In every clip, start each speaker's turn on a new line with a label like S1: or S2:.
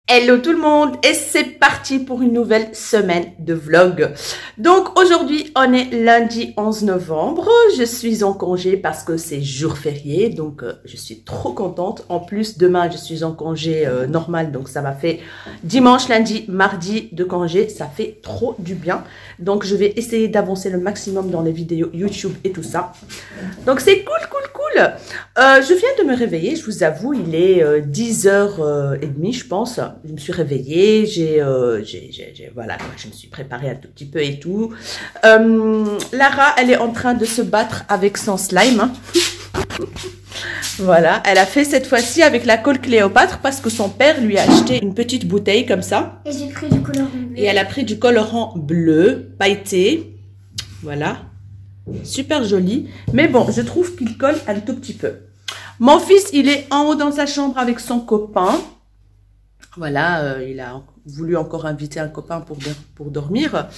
S1: Hello tout le monde et c'est parti pour une nouvelle semaine de vlog. Donc aujourd'hui on est lundi 11 novembre, je suis en congé parce que c'est jour férié donc je suis trop contente. En plus demain je suis en congé normal donc ça m'a fait dimanche, lundi, mardi de congé, ça fait trop du bien. Donc je vais essayer d'avancer le maximum dans les vidéos YouTube et tout ça. Donc c'est cool. Je viens de me réveiller, je vous avoue, il est 10h30 je pense. Je me suis réveillée, voilà, je me suis préparée un tout petit peu et tout. Lara, elle est en train de se battre avec son slime. Voilà, elle a fait cette fois-ci avec la colle Cléopâtre parce que son père lui a acheté une petite bouteille comme ça.
S2: Et j'ai pris du colorant bleu.
S1: Et elle a pris du colorant bleu, pailleté. Voilà. Super joli. Mais bon, je trouve qu'il colle un tout petit peu. Mon fils, il est en haut dans sa chambre avec son copain. Voilà, il a voulu encore inviter un copain pour dormir.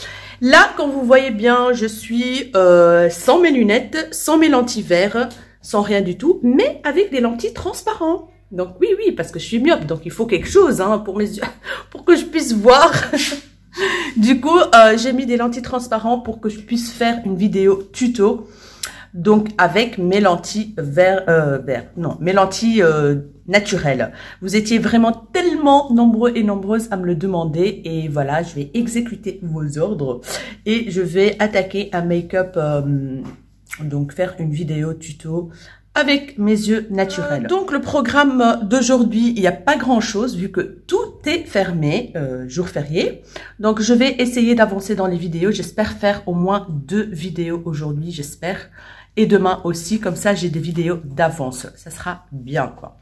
S1: Là, comme vous voyez bien, je suis sans mes lunettes, sans mes lentilles verts, sans rien du tout, mais avec des lentilles transparentes. Donc oui, parce que je suis myope, donc il faut quelque chose hein, pour mes yeux, pour que je puisse voir. Du coup, j'ai mis des lentilles transparentes pour que je puisse faire une vidéo tuto. Donc avec mes lentilles mes lentilles naturelles. Vous étiez vraiment tellement nombreux et nombreuses à me le demander et voilà, je vais exécuter vos ordres et je vais attaquer un make-up, donc faire une vidéo tuto avec mes yeux naturels. Donc le programme d'aujourd'hui, il n'y a pas grand chose vu que tout est fermé, jour férié. Donc je vais essayer d'avancer dans les vidéos. J'espère faire au moins 2 vidéos aujourd'hui, j'espère. Et demain aussi, comme ça j'ai des vidéos d'avance. Ça sera bien quoi.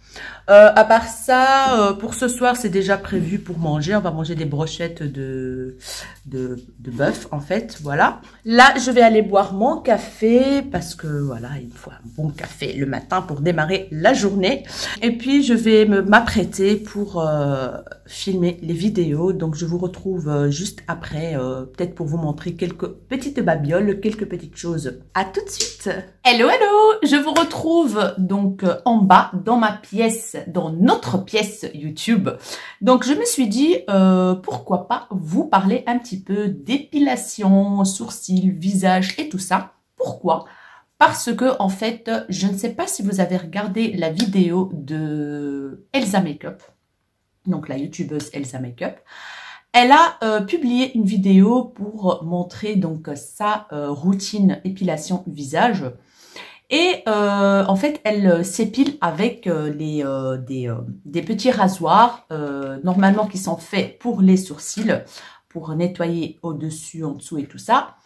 S1: À part ça, pour ce soir, c'est déjà prévu pour manger. On va manger des brochettes de bœuf, en fait, voilà. Là, je vais aller boire mon café parce que, voilà, il me faut un bon café le matin pour démarrer la journée. Et puis, je vais m'apprêter pour filmer les vidéos. Donc, je vous retrouve juste après, peut-être pour vous montrer quelques petites babioles, quelques petites choses. À tout de suite. Hello, je vous retrouve donc en bas dans ma pièce, dans notre pièce YouTube. Donc je me suis dit pourquoi pas vous parler un petit peu d'épilation, sourcils, visage et tout ça. Pourquoi? Parce que en fait, je ne sais pas si vous avez regardé la vidéo de Elsa Makeup, donc la youtubeuse Elsa Makeup. Elle a publié une vidéo pour montrer donc sa routine épilation visage. Et en fait, elle s'épile avec des petits rasoirs, normalement qui sont faits pour les sourcils, pour nettoyer au-dessus, en dessous et tout ça.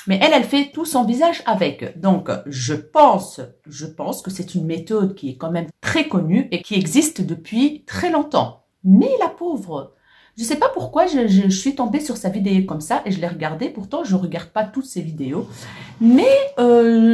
S1: Mais elle fait tout son visage avec. Donc, je pense que c'est une méthode qui est quand même très connue et qui existe depuis très longtemps. Mais la pauvre... Je sais pas pourquoi je suis tombée sur sa vidéo comme ça et je l'ai regardée. Pourtant, je regarde pas toutes ses vidéos. Mais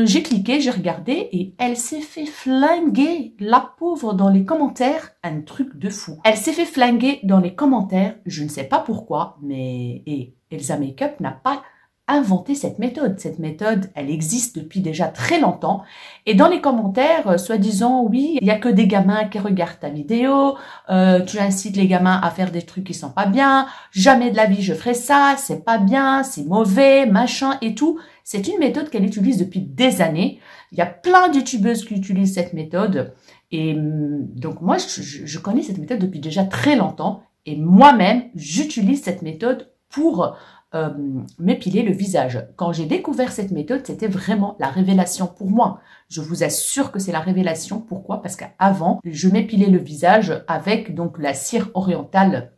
S1: j'ai cliqué, j'ai regardé et elle s'est fait flinguer, la pauvre, dans les commentaires. Un truc de fou. Elle s'est fait flinguer dans les commentaires. Je ne sais pas pourquoi, mais Elsa Makeup n'a pas inventé cette méthode. Cette méthode, elle existe depuis déjà très longtemps. Et dans les commentaires, soi-disant, oui, il n'y a que des gamins qui regardent ta vidéo, tu incites les gamins à faire des trucs qui sont pas bien, jamais de la vie je ferai ça, c'est pas bien, c'est mauvais, machin et tout. C'est une méthode qu'elle utilise depuis des années. Il y a plein de youtubeuses qui utilisent cette méthode. Et donc moi, je connais cette méthode depuis déjà très longtemps. Et moi-même, j'utilise cette méthode pour... m'épiler le visage. Quand j'ai découvert cette méthode, c'était vraiment la révélation pour moi. Je vous assure que c'est la révélation. Pourquoi? Parce qu'avant, je m'épilais le visage avec donc la cire orientale.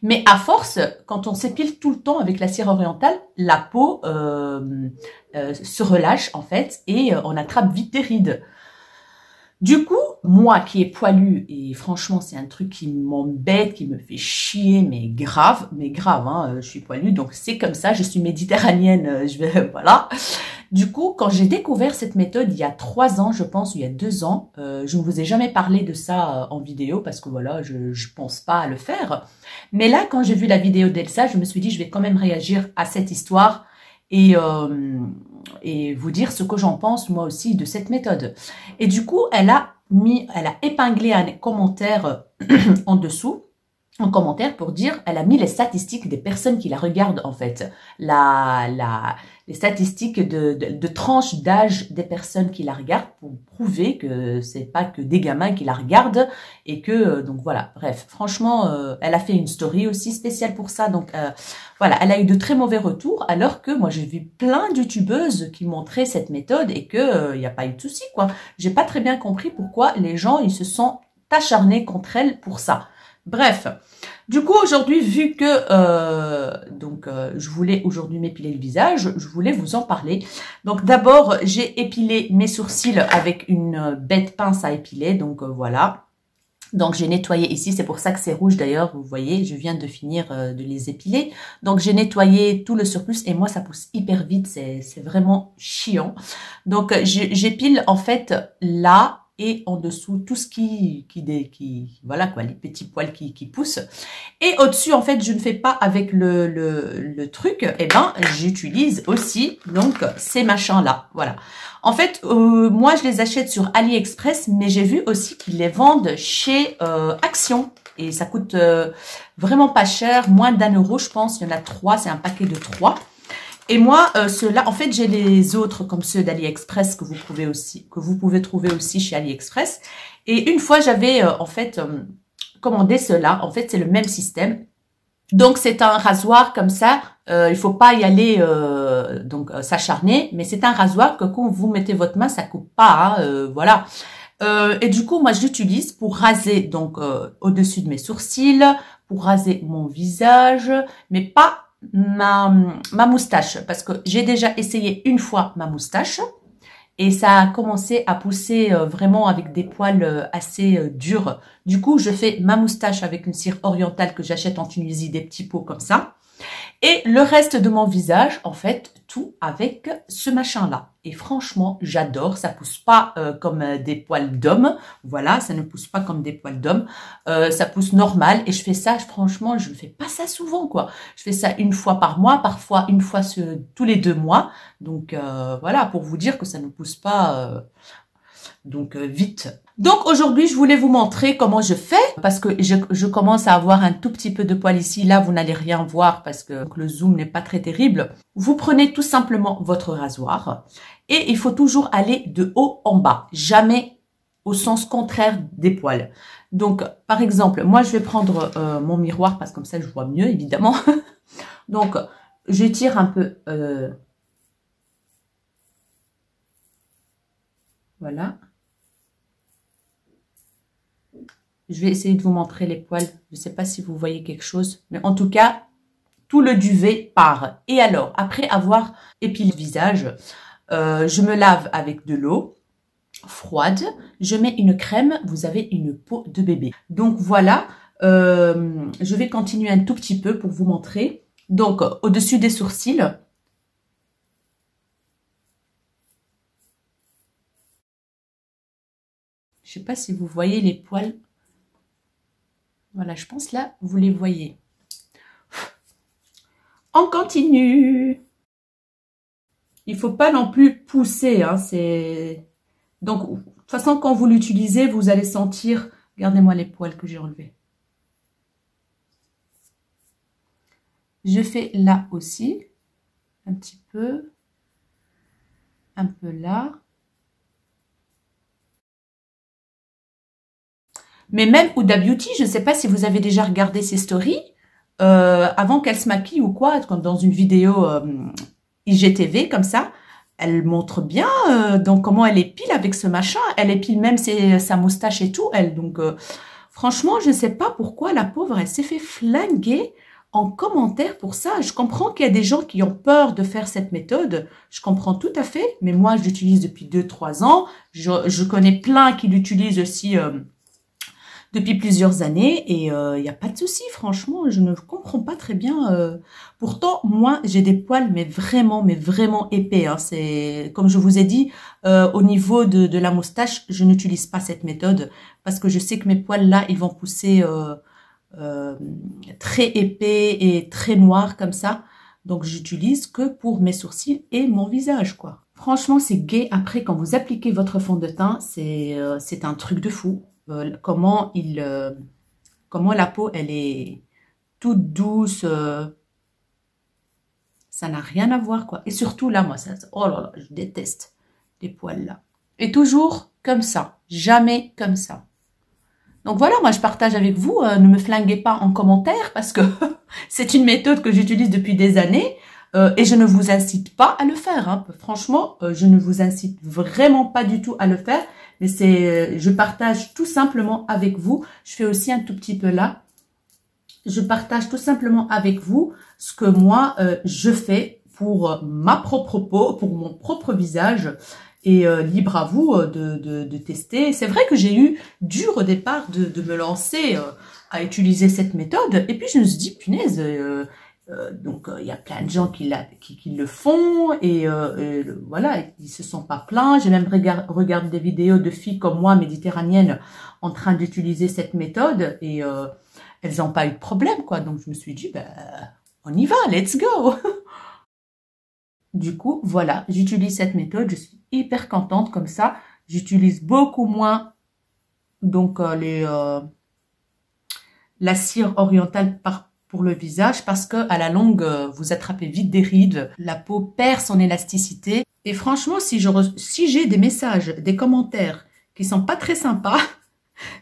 S1: Mais à force, quand on s'épile tout le temps avec la cire orientale, la peau se relâche en fait et on attrape vite des rides. Du coup, moi qui est poilue, et franchement c'est un truc qui m'embête, qui me fait chier, mais grave, hein, je suis poilue, donc c'est comme ça, je suis méditerranéenne, voilà. Du coup, quand j'ai découvert cette méthode il y a 3 ans, je pense, ou il y a 2 ans, je ne vous ai jamais parlé de ça en vidéo, parce que voilà, je pense pas à le faire. Mais là, quand j'ai vu la vidéo d'Elsa, je me suis dit, je vais quand même réagir à cette histoire, et vous dire ce que j'en pense moi aussi de cette méthode. Et du coup, elle a épinglé un commentaire en dessous en commentaire pour dire, elle a mis les statistiques des personnes qui la regardent en fait, les statistiques de tranche d'âge des personnes qui la regardent pour prouver que c'est pas que des gamins qui la regardent et que donc voilà, bref, franchement, elle a fait une story aussi spéciale pour ça, donc voilà, elle a eu de très mauvais retours, alors que moi j'ai vu plein de youtubeuses qui montraient cette méthode et que y a pas eu de souci quoi. J'ai pas très bien compris pourquoi les gens ils se sont acharnés contre elle pour ça. Bref, du coup aujourd'hui vu que je voulais aujourd'hui m'épiler le visage, je voulais vous en parler. Donc d'abord j'ai épilé mes sourcils avec une bête pince à épiler, donc voilà. Donc j'ai nettoyé ici, c'est pour ça que c'est rouge d'ailleurs, vous voyez, je viens de finir de les épiler. Donc j'ai nettoyé tout le surplus et moi ça pousse hyper vite, c'est vraiment chiant. Donc j'épile en fait là et en dessous tout ce qui voilà quoi, les petits poils qui poussent. Et au-dessus en fait je ne fais pas avec le truc, et ben j'utilise aussi donc ces machins là, voilà. En fait moi je les achète sur AliExpress, mais j'ai vu aussi qu'ils les vendent chez Action et ça coûte vraiment pas cher, moins d'1 € je pense. Il y en a 3, c'est un paquet de 3. Et moi, ceux-là, en fait, j'ai les autres comme ceux d'AliExpress que vous pouvez trouver aussi chez AliExpress. Et une fois, j'avais en fait commandé ceux-là. En fait, c'est le même système. Donc, c'est un rasoir comme ça. Il faut pas y aller s'acharner, mais c'est un rasoir que quand vous mettez votre main, ça coupe pas. Hein, voilà. Et du coup, moi, je l'utilise pour raser donc au-dessus de mes sourcils, pour raser mon visage, mais pas ma moustache, parce que j'ai déjà essayé une fois ma moustache et ça a commencé à pousser vraiment avec des poils assez durs. Du coup, je fais ma moustache avec une cire orientale que j'achète en Tunisie, des petits pots comme ça. Et le reste de mon visage, en fait, tout avec ce machin-là. Et franchement, j'adore. Ça pousse pas comme des poils d'homme. Voilà, ça ne pousse pas comme des poils d'homme. Ça pousse normal. Et je fais ça, franchement, je ne fais pas ça souvent, quoi. Je fais ça une fois par mois, parfois une fois tous les 2 mois. Donc, voilà, pour vous dire que ça ne pousse pas vite. Donc aujourd'hui, je voulais vous montrer comment je fais parce que je commence à avoir un tout petit peu de poils ici. Là, vous n'allez rien voir parce que le zoom n'est pas très terrible. Vous prenez tout simplement votre rasoir et il faut toujours aller de haut en bas, jamais au sens contraire des poils. Donc, par exemple, moi, je vais prendre mon miroir parce que comme ça, je vois mieux, évidemment. Donc, je tire un peu... voilà. Je vais essayer de vous montrer les poils. Je ne sais pas si vous voyez quelque chose. Mais en tout cas, tout le duvet part. Et alors, après avoir épilé le visage, je me lave avec de l'eau froide. Je mets une crème. Vous avez une peau de bébé. Donc voilà, je vais continuer un tout petit peu pour vous montrer. Donc, au-dessus des sourcils. Je ne sais pas si vous voyez les poils. Voilà, je pense là, vous les voyez. On continue. Il ne faut pas non plus pousser. Hein, donc, de toute façon, quand vous l'utilisez, vous allez sentir... Regardez-moi les poils que j'ai enlevés. Je fais là aussi. Un petit peu. Un peu là. Mais même Huda Beauty, je ne sais pas si vous avez déjà regardé ses stories, avant qu'elle se maquille ou quoi, dans une vidéo IGTV comme ça, elle montre bien donc comment elle épile avec ce machin. Elle épile même sa moustache et tout, elle. Donc, franchement, je ne sais pas pourquoi la pauvre, elle s'est fait flinguer en commentaire pour ça. Je comprends qu'il y a des gens qui ont peur de faire cette méthode. Je comprends tout à fait, mais moi, je l'utilise depuis 2-3 ans. Je connais plein qui l'utilisent aussi... depuis plusieurs années et il n'y a pas de souci, franchement, je ne comprends pas très bien. Pourtant, moi, j'ai des poils, mais vraiment épais. Hein. C'est comme je vous ai dit, au niveau de la moustache, je n'utilise pas cette méthode parce que je sais que mes poils là, ils vont pousser très épais et très noirs comme ça. Donc, j'utilise que pour mes sourcils et mon visage, quoi. Franchement, c'est gai. Après, quand vous appliquez votre fond de teint, c'est un truc de fou. Comment il comment la peau, elle est toute douce. Ça n'a rien à voir, quoi. Et surtout là, moi, ça, oh là là, je déteste les poils là. Et toujours comme ça, jamais comme ça. Donc voilà, moi je partage avec vous, ne me flinguez pas en commentaire parce que c'est une méthode que j'utilise depuis des années et je ne vous incite pas à le faire. Hein. Franchement, je ne vous incite vraiment pas du tout à le faire, mais je partage tout simplement avec vous. Je fais aussi un tout petit peu là. Je partage tout simplement avec vous ce que moi je fais pour ma propre peau, pour mon propre visage. Et libre à vous de tester. C'est vrai que j'ai eu dur au départ de me lancer à utiliser cette méthode. Et puis je me suis dit, punaise, donc il y a plein de gens qui le font. Et voilà, ils se sont pas plaints. J'ai même regardé des vidéos de filles comme moi, méditerranéennes, en train d'utiliser cette méthode. Et elles n'ont pas eu de problème, quoi. Donc je me suis dit, ben, on y va, let's go. Du coup, voilà, j'utilise cette méthode, je suis hyper contente comme ça. J'utilise beaucoup moins donc la cire orientale pour le visage parce que à la longue, vous attrapez vite des rides, la peau perd son élasticité. Et franchement, si j'ai des messages, des commentaires qui sont pas très sympas,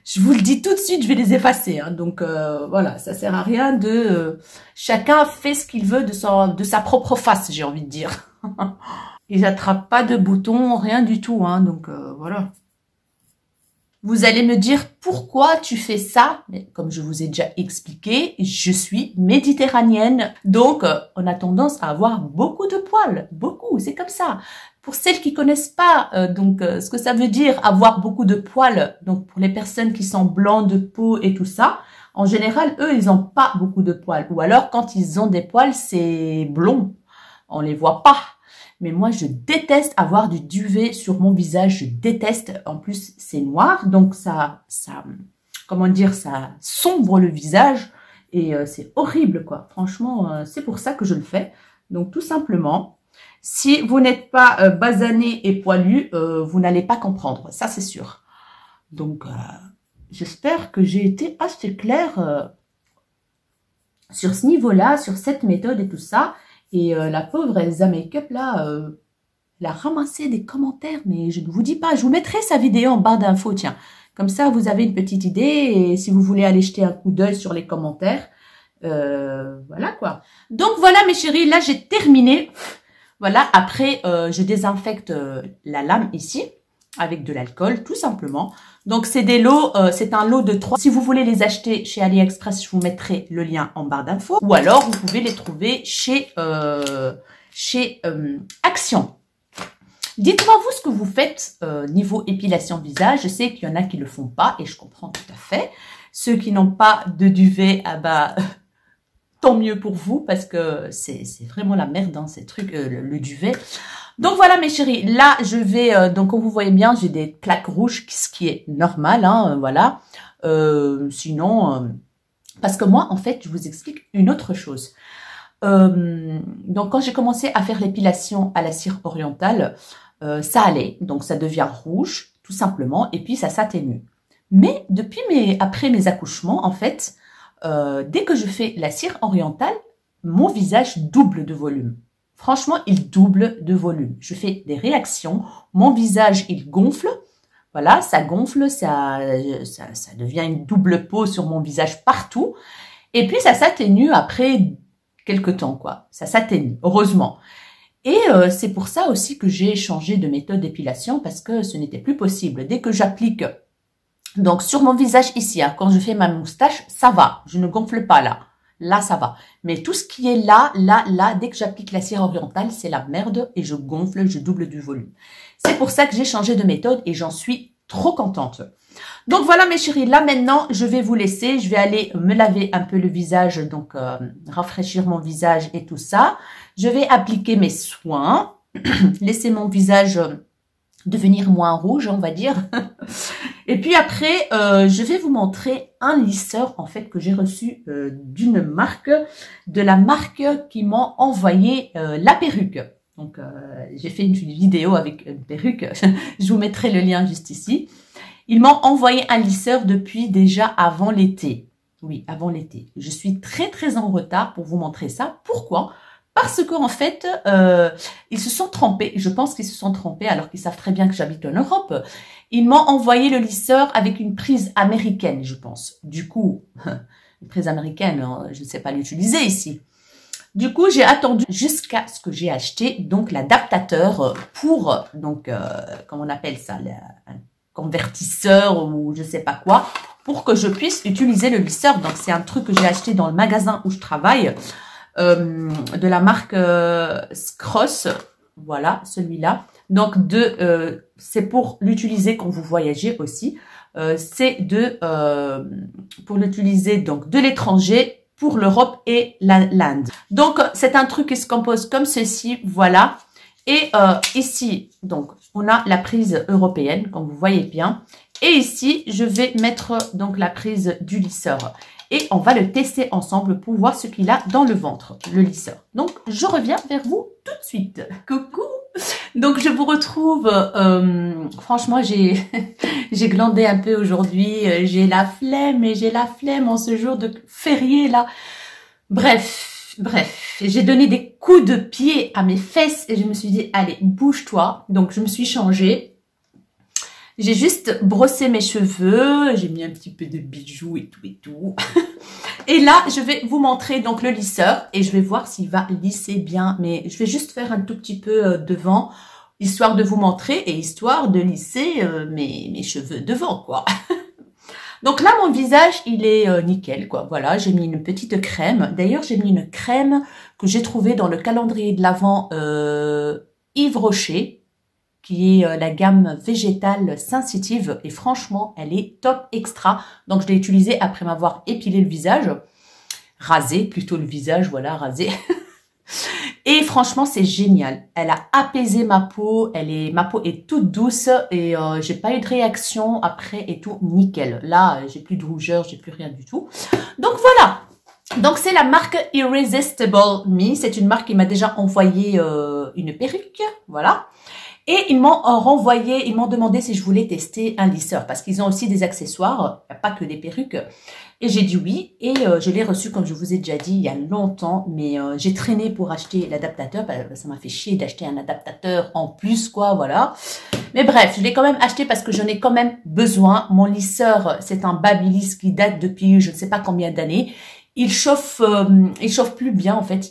S1: je vous le dis tout de suite, je vais les effacer. Hein. Donc voilà, ça sert à rien de... chacun fait ce qu'il veut de sa propre face, j'ai envie de dire. Ils n'attrapent pas de boutons, rien du tout. Hein. Donc voilà. Vous allez me dire pourquoi tu fais ça. Mais comme je vous ai déjà expliqué, je suis méditerranéenne. Donc on a tendance à avoir beaucoup de poils. Beaucoup, c'est comme ça. Pour celles qui connaissent pas ce que ça veut dire avoir beaucoup de poils, donc pour les personnes qui sont blancs de peau et tout ça, en général, eux, ils n'ont pas beaucoup de poils. Ou alors, quand ils ont des poils, c'est blond. On les voit pas. Mais moi, je déteste avoir du duvet sur mon visage. Je déteste. En plus, c'est noir. Donc, comment dire, ça sombre le visage. Et c'est horrible, quoi. Franchement, c'est pour ça que je le fais. Donc, tout simplement... Si vous n'êtes pas basané et poilu, vous n'allez pas comprendre, ça c'est sûr. Donc, j'espère que j'ai été assez claire sur ce niveau-là, sur cette méthode et tout ça. Et la pauvre Elsa Makeup, là, elle a ramassé des commentaires, mais je ne vous dis pas, je vous mettrai sa vidéo en barre d'infos, tiens. Comme ça, vous avez une petite idée et si vous voulez aller jeter un coup d'œil sur les commentaires, voilà quoi. Donc voilà mes chéris, là j'ai terminé. Voilà, après, je désinfecte la lame ici avec de l'alcool, tout simplement. Donc, c'est des lots, c'est un lot de 3. Si vous voulez les acheter chez AliExpress, je vous mettrai le lien en barre d'infos. Ou alors, vous pouvez les trouver chez Action. Dites-moi, vous, ce que vous faites niveau épilation visage. Je sais qu'il y en a qui le font pas et je comprends tout à fait. Ceux qui n'ont pas de duvet, ah bah... tant mieux pour vous parce que c'est vraiment la merde dans ces trucs, le duvet. Donc voilà mes chéris, là je vais, donc comme vous voyez bien, j'ai des plaques rouges, ce qui est normal, hein, voilà. Sinon, parce que moi en fait, je vous explique une autre chose. Donc quand j'ai commencé à faire l'épilation à la cire orientale, ça allait, donc ça devient rouge tout simplement et puis ça s'atténue. Mais après mes accouchements en fait, dès que je fais la cire orientale, mon visage double de volume. Franchement, il double de volume. Je fais des réactions. Mon visage, il gonfle. Voilà, ça gonfle, ça devient une double peau sur mon visage partout. Et puis, ça s'atténue après quelques temps, quoi. Ça s'atténue, heureusement. Et c'est pour ça aussi que j'ai changé de méthode d'épilation parce que ce n'était plus possible. Dès que j'applique... Donc, sur mon visage ici, hein, quand je fais ma moustache, ça va. Je ne gonfle pas là. Là, ça va. Mais tout ce qui est là, dès que j'applique la cire orientale, c'est la merde et je gonfle, je double du volume. C'est pour ça que j'ai changé de méthode et j'en suis trop contente. Donc, voilà mes chéris. Là, maintenant, je vais vous laisser. Je vais aller me laver un peu le visage, donc rafraîchir mon visage et tout ça. Je vais appliquer mes soins. Laisser mon visage... devenir moins rouge, on va dire. Et puis après, je vais vous montrer un lisseur, en fait, que j'ai reçu d'une marque, de la marque qui m'a envoyé la perruque. Donc, j'ai fait une vidéo avec une perruque. Je vous mettrai le lien juste ici. Ils m'ont envoyé un lisseur depuis déjà avant l'été. Oui, avant l'été. Je suis très en retard pour vous montrer ça. Pourquoi? Parce qu'en fait, ils se sont trompés. Je pense qu'ils se sont trompés alors qu'ils savent très bien que j'habite en Europe. Ils m'ont envoyé le lisseur avec une prise américaine, je pense. Du coup, une prise américaine, je ne sais pas l'utiliser ici. Du coup, j'ai attendu jusqu'à ce que j'ai acheté donc l'adaptateur pour, donc, comment on appelle ça, un convertisseur ou je sais pas quoi, pour que je puisse utiliser le lisseur. Donc, c'est un truc que j'ai acheté dans le magasin où je travaille, de la marque Scross. Voilà, celui-là. Donc, c'est pour l'utiliser quand vous voyagez aussi. C'est pour l'utiliser donc de l'étranger pour l'Europe et l'Inde. Donc, c'est un truc qui se compose comme ceci, voilà. Et ici, donc, on a la prise européenne, comme vous voyez bien. Et ici, je vais mettre donc la prise du lisseur. Et on va le tester ensemble pour voir ce qu'il a dans le ventre, le lisseur. Donc, je reviens vers vous tout de suite. Coucou! Donc, je vous retrouve, franchement, j'ai glandé un peu aujourd'hui, j'ai la flemme en ce jour de férié, là. Bref, j'ai donné des coups de pied à mes fesses et je me suis dit, allez, bouge-toi. Donc, je me suis changée. J'ai juste brossé mes cheveux, j'ai mis un petit peu de bijoux et tout. Et là, je vais vous montrer donc le lisseur et je vais voir s'il va lisser bien. Mais je vais juste faire un tout petit peu devant, histoire de vous montrer et histoire de lisser mes cheveux devant, quoi. Donc là, mon visage, il est nickel, quoi. Voilà, j'ai mis une petite crème. D'ailleurs, j'ai mis une crème que j'ai trouvée dans le calendrier de l'Avent Yves Rocher, qui est la gamme végétale sensitive. Et franchement, elle est top extra. Donc, je l'ai utilisée après m'avoir épilé le visage. Rasé, plutôt le visage, voilà, rasé. Et franchement, c'est génial. Elle a apaisé ma peau. Ma peau est toute douce et j'ai pas eu de réaction après et tout. Nickel. Là, j'ai plus de rougeur, j'ai plus rien du tout. Donc, voilà. Donc, c'est la marque Irresistible Me. C'est une marque qui m'a déjà envoyé une perruque. Voilà. Et ils m'ont renvoyé, ils m'ont demandé si je voulais tester un lisseur parce qu'ils ont aussi des accessoires, il n'y a pas que des perruques. Et j'ai dit oui et je l'ai reçu comme je vous ai déjà dit il y a longtemps, mais j'ai traîné pour acheter l'adaptateur, ça m'a fait chier d'acheter un adaptateur en plus quoi, voilà. Mais bref, je l'ai quand même acheté parce que j'en ai quand même besoin. Mon lisseur, c'est un Babyliss qui date depuis je ne sais pas combien d'années. Il chauffe plus bien en fait.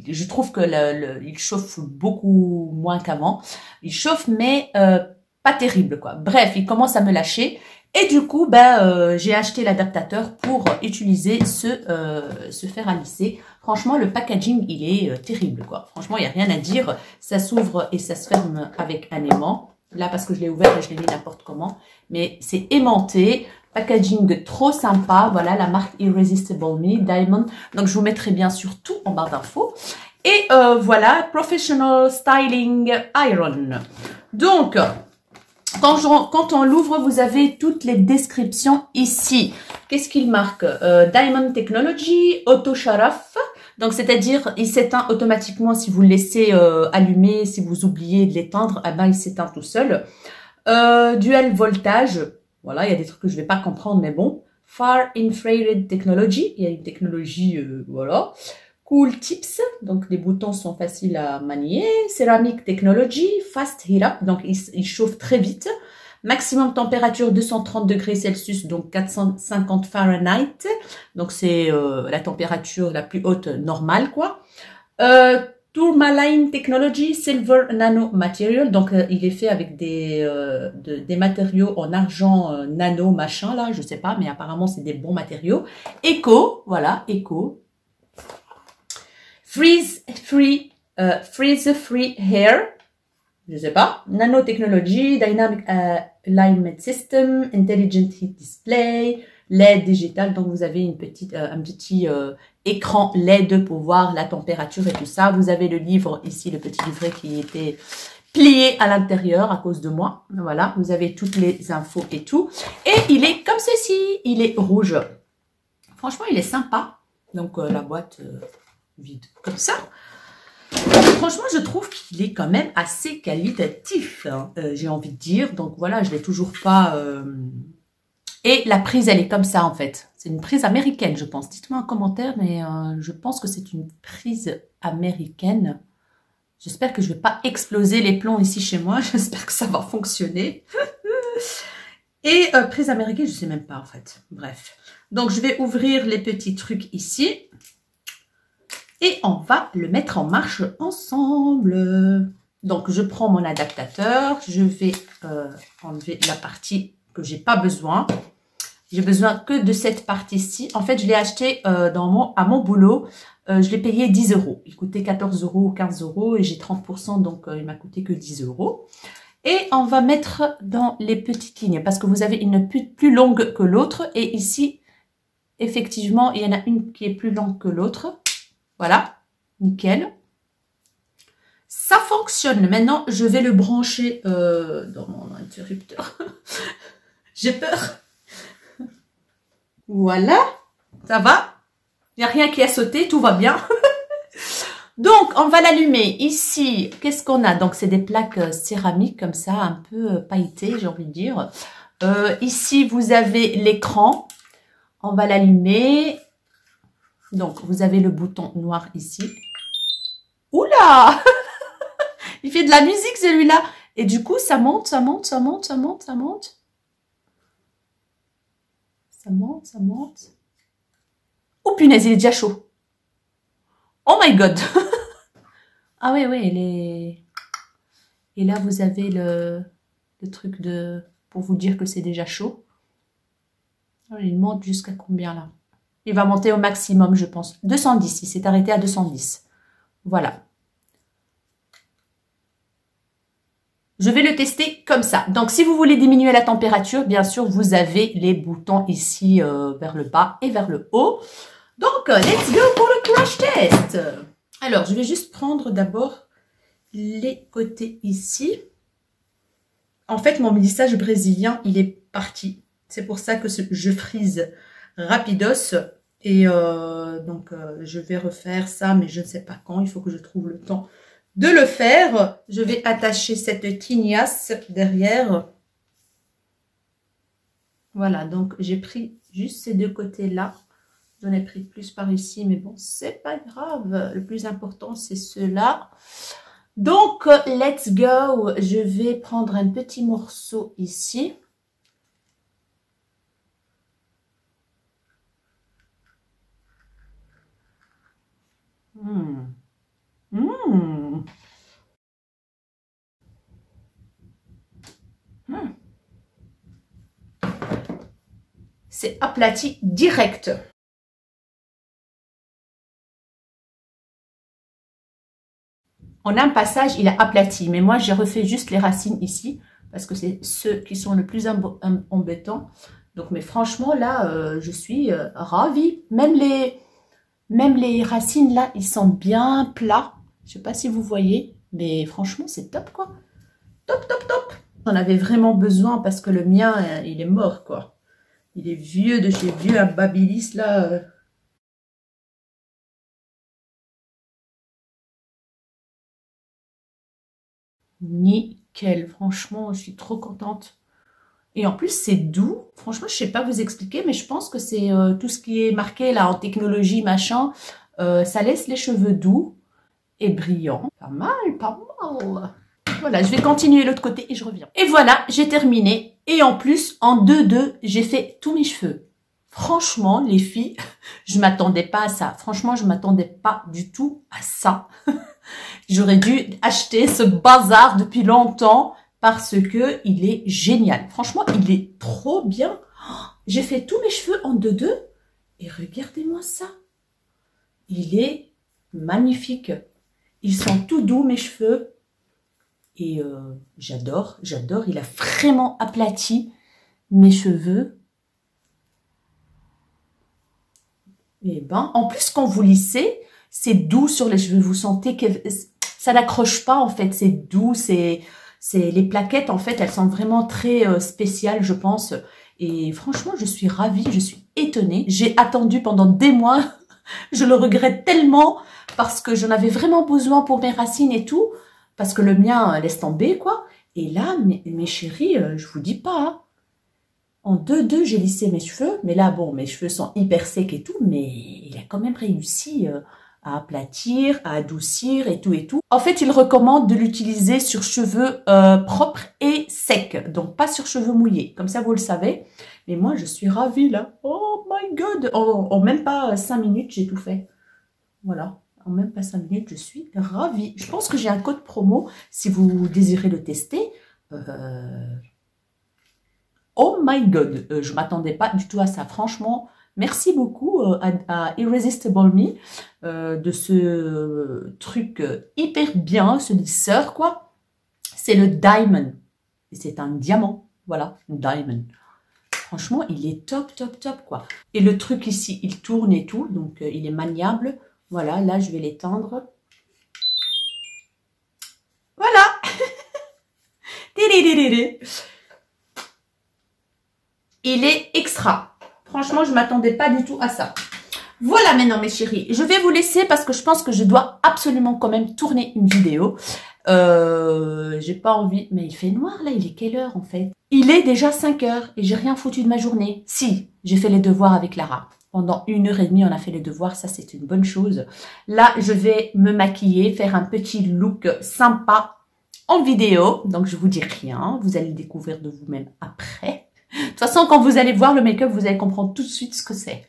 S1: Je trouve que il chauffe beaucoup moins qu'avant. Il chauffe mais pas terrible quoi. Bref, il commence à me lâcher et du coup j'ai acheté l'adaptateur pour utiliser ce fer à lisser. Franchement, le packaging il est terrible quoi. Franchement, il y a rien à dire. Ça s'ouvre et ça se ferme avec un aimant. Là parce que je l'ai ouvert et je l'ai mis n'importe comment, mais c'est aimanté. Packaging trop sympa, voilà la marque Irresistible Me, Diamond. Donc je vous mettrai bien sûr tout en barre d'infos. Et voilà, Professional Styling Iron. Donc, quand on l'ouvre, vous avez toutes les descriptions ici. Qu'est-ce qu'il marque? Diamond Technology, Auto Sharaf. Donc, c'est-à-dire, il s'éteint automatiquement si vous le laissez allumer, si vous oubliez de l'éteindre, eh ben, il s'éteint tout seul. Dual voltage. Voilà, il y a des trucs que je vais pas comprendre, mais bon. Far Infrared Technology, il y a une technologie, voilà. Cool Tips, donc les boutons sont faciles à manier. Ceramic Technology, Fast Heat Up, donc il chauffe très vite. Maximum température 230 degrés Celsius, donc 450 Fahrenheit. Donc c'est la température la plus haute normale, quoi. Tourmaline Technology Silver Nano Material, donc il est fait avec des matériaux en argent nano machin là, je sais pas, mais apparemment c'est des bons matériaux. Eco, voilà, Eco. Freeze Free Hair, je sais pas. Nanotechnology, Dynamic Alignment System, Intelligent Heat Display, LED digital, donc vous avez un petit écran LED pour voir la température et tout ça. Vous avez le livre ici, le petit livret qui était plié à l'intérieur à cause de moi. Voilà, vous avez toutes les infos et tout. Et il est comme ceci, il est rouge. Franchement, il est sympa. Donc la boîte vide comme ça. Franchement, je trouve qu'il est quand même assez qualitatif, hein, j'ai envie de dire. Donc voilà, je l'ai toujours pas Et la prise, elle est comme ça, en fait. C'est une prise américaine, je pense. Dites-moi en commentaire, mais je pense que c'est une prise américaine. J'espère que je ne vais pas exploser les plombs ici chez moi. J'espère que ça va fonctionner. Et prise américaine, je ne sais même pas, en fait. Bref. Donc, je vais ouvrir les petits trucs ici. Et on va le mettre en marche ensemble. Donc, je prends mon adaptateur. Je vais enlever la partie que j'ai pas besoin. J'ai besoin que de cette partie-ci. En fait, je l'ai acheté à mon boulot. Je l'ai payé 10 €. Il coûtait 14 € ou 15 € et j'ai 30%, donc il m'a coûté que 10 €. Et on va mettre dans les petites lignes parce que vous avez une plus longue que l'autre. Et ici, effectivement, il y en a une qui est plus longue que l'autre. Voilà, nickel. Ça fonctionne. Maintenant, je vais le brancher dans mon interrupteur. J'ai peur. Voilà, ça va. Il n'y a rien qui a sauté, tout va bien. Donc, on va l'allumer. Ici, qu'est-ce qu'on a? Donc, c'est des plaques céramiques comme ça, un peu pailletées, j'ai envie de dire. Ici, vous avez l'écran. On va l'allumer. Donc, vous avez le bouton noir ici. Oula! Il fait de la musique, celui-là. Et du coup, ça monte, ça monte, ça monte, ça monte, ça monte. Ça monte, ça monte. Oh punaise, il est déjà chaud. Oh my god. Ah oui, oui, il est... Et là, vous avez le truc pour vous dire que c'est déjà chaud. Il monte jusqu'à combien là? Il va monter au maximum, je pense. 210, il s'est arrêté à 210. Voilà. Je vais le tester comme ça. Donc, si vous voulez diminuer la température, bien sûr, vous avez les boutons ici vers le bas et vers le haut. Donc, let's go pour le crash test. Alors, je vais juste prendre d'abord les côtés ici. En fait, mon lissage brésilien, il est parti. C'est pour ça que je frise rapidos. Et donc, je vais refaire ça, mais je ne sais pas quand. Il faut que je trouve le temps de le faire. Je vais attacher cette tignasse derrière. Voilà, donc j'ai pris juste ces deux côtés-là. J'en ai pris plus par ici, mais bon, c'est pas grave. Le plus important, c'est cela. Donc, let's go. Je vais prendre un petit morceau ici. C'est aplati direct. On a un passage, il est aplati, mais moi j'ai refait juste les racines ici parce que c'est ceux qui sont le plus embêtants. Donc, mais franchement là, je suis ravie. Même les racines là, ils sont bien plats. Je sais pas si vous voyez, mais franchement c'est top quoi. Top, top, top. J'en avais vraiment besoin parce que le mien, il est mort quoi. Il est vieux de chez vieux, un Babilis là. Nickel, franchement, je suis trop contente. Et en plus, c'est doux. Franchement, je sais pas vous expliquer, mais je pense que c'est tout ce qui est marqué là en technologie, machin. Ça laisse les cheveux doux et brillants. Pas mal, pas mal. Voilà, je vais continuer l'autre côté et je reviens. Et voilà, j'ai terminé. Et en plus, en 2-2, j'ai fait tous mes cheveux. Franchement, les filles, je m'attendais pas à ça. Franchement, je m'attendais pas du tout à ça. J'aurais dû acheter ce bazar depuis longtemps parce que il est génial. Franchement, il est trop bien. J'ai fait tous mes cheveux en 2-2 et regardez-moi ça. Il est magnifique. Ils sont tout doux, mes cheveux. Et j'adore, j'adore. Il a vraiment aplati mes cheveux. Et ben, en plus, quand vous lissez, c'est doux sur les cheveux. Vous sentez que ça n'accroche pas, en fait. C'est doux, les plaquettes, en fait, elles sont vraiment très spéciales, je pense. Et franchement, je suis ravie, je suis étonnée. J'ai attendu pendant des mois. Je le regrette tellement parce que j'en avais vraiment besoin pour mes racines et tout. Parce que le mien laisse tomber, quoi. Et là, mes chéris, je vous dis pas. Hein.
S2: En 2-2, j'ai lissé mes cheveux. Mais là, bon, mes cheveux sont hyper secs et tout. Mais il a quand même réussi à aplatir, à adoucir et tout et tout. En fait, il recommande de l'utiliser sur cheveux propres et secs. Donc, pas sur cheveux mouillés. Comme ça, vous le savez. Mais moi, je suis ravie, là. Oh my God! En même pas 5 minutes, j'ai tout fait. Voilà. En même pas 5 minutes, je suis ravie. Je pense que j'ai un code promo si vous désirez le tester. Oh my God! Je ne m'attendais pas du tout à ça. Franchement, merci beaucoup à Irresistible Me de ce truc hyper bien, ce lisseur, quoi. C'est le Diamond. Et c'est un diamant. Voilà, Diamond. Franchement, il est top, top, top, quoi. Et le truc ici, il tourne et tout, donc il est maniable. Voilà, là, je vais l'étendre. Voilà. Il est extra. Franchement, je ne m'attendais pas du tout à ça. Voilà maintenant, mes chéris. Je vais vous laisser parce que je pense que je dois absolument quand même tourner une vidéo. J'ai pas envie. Mais il fait noir, là. Il est quelle heure, en fait? Il est déjà 5 heures et j'ai rien foutu de ma journée. Si, j'ai fait les devoirs avec Lara. Pendant 1h30, on a fait les devoirs. Ça, c'est une bonne chose. Là, je vais me maquiller, faire un petit look sympa en vidéo. Donc, je vous dis rien. Vous allez le découvrir de vous-même après. De toute façon, quand vous allez voir le make-up, vous allez comprendre tout de suite ce que c'est.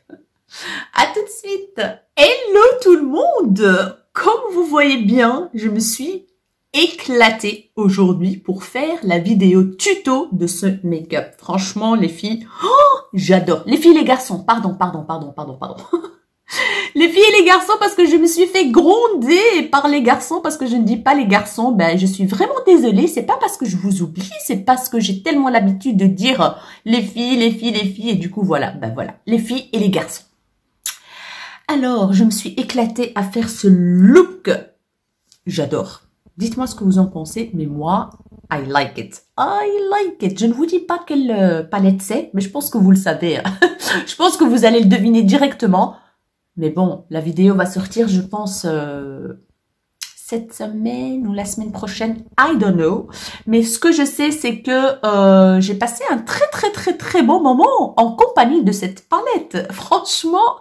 S2: À tout de suite. Hello tout le monde. Comme vous voyez bien, je me suis éclatée aujourd'hui pour faire la vidéo tuto de ce make-up. Franchement, les filles, oh, j'adore. Les filles et les garçons, pardon. Les filles et les garçons parce que je me suis fait gronder par les garçons parce que je ne dis pas les garçons. Ben, je suis vraiment désolée. C'est pas parce que je vous oublie, c'est parce que j'ai tellement l'habitude de dire les filles et du coup voilà, ben voilà, les filles et les garçons. Alors, je me suis éclatée à faire ce look. J'adore. Dites-moi ce que vous en pensez, mais moi, I like it. I like it. Je ne vous dis pas quelle palette c'est, mais je pense que vous le savez. Je pense que vous allez le deviner directement. Mais bon, la vidéo va sortir, je pense, cette semaine ou la semaine prochaine. I don't know. Mais ce que je sais, c'est que j'ai passé un très bon moment en compagnie de cette palette. Franchement,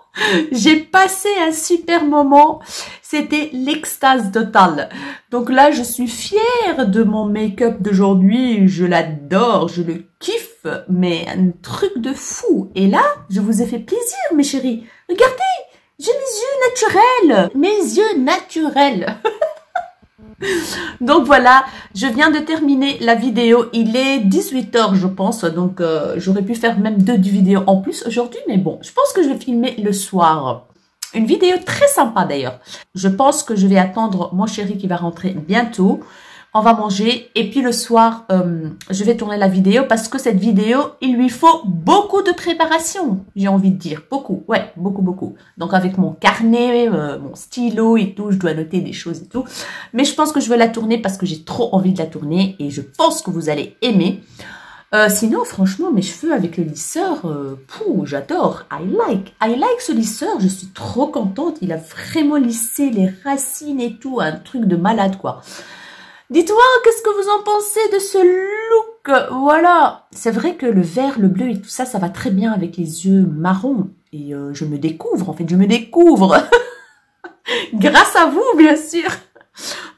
S2: j'ai passé un super moment. C'était l'extase totale. Donc là, je suis fière de mon make-up d'aujourd'hui. Je l'adore, je le kiffe. Mais un truc de fou. Et là, je vous ai fait plaisir, mes chéris. Regardez! J'ai mes yeux naturels. Mes yeux naturels. Donc voilà, je viens de terminer la vidéo. Il est 18 h, je pense. Donc j'aurais pu faire même 2 vidéos en plus aujourd'hui. Mais bon, je pense que je vais filmer le soir. Une vidéo très sympa d'ailleurs. Je pense que je vais attendre mon chéri qui va rentrer bientôt. On va manger et puis le soir, je vais tourner la vidéo parce que cette vidéo, il lui faut beaucoup de préparation. J'ai envie de dire beaucoup, ouais, beaucoup. Donc avec mon carnet, mon stylo et tout, je dois noter des choses et tout. Mais je pense que je vais la tourner parce que j'ai trop envie de la tourner et je pense que vous allez aimer. Sinon, franchement, mes cheveux avec le lisseur, j'adore. I like ce lisseur. Je suis trop contente. Il a vraiment lissé les racines et tout, un truc de malade quoi. Dites-moi, qu'est-ce que vous en pensez de ce look? Voilà, c'est vrai que le vert, le bleu et tout ça, ça va très bien avec les yeux marrons. Et je me découvre, en fait, je me découvre. Grâce à vous, bien sûr.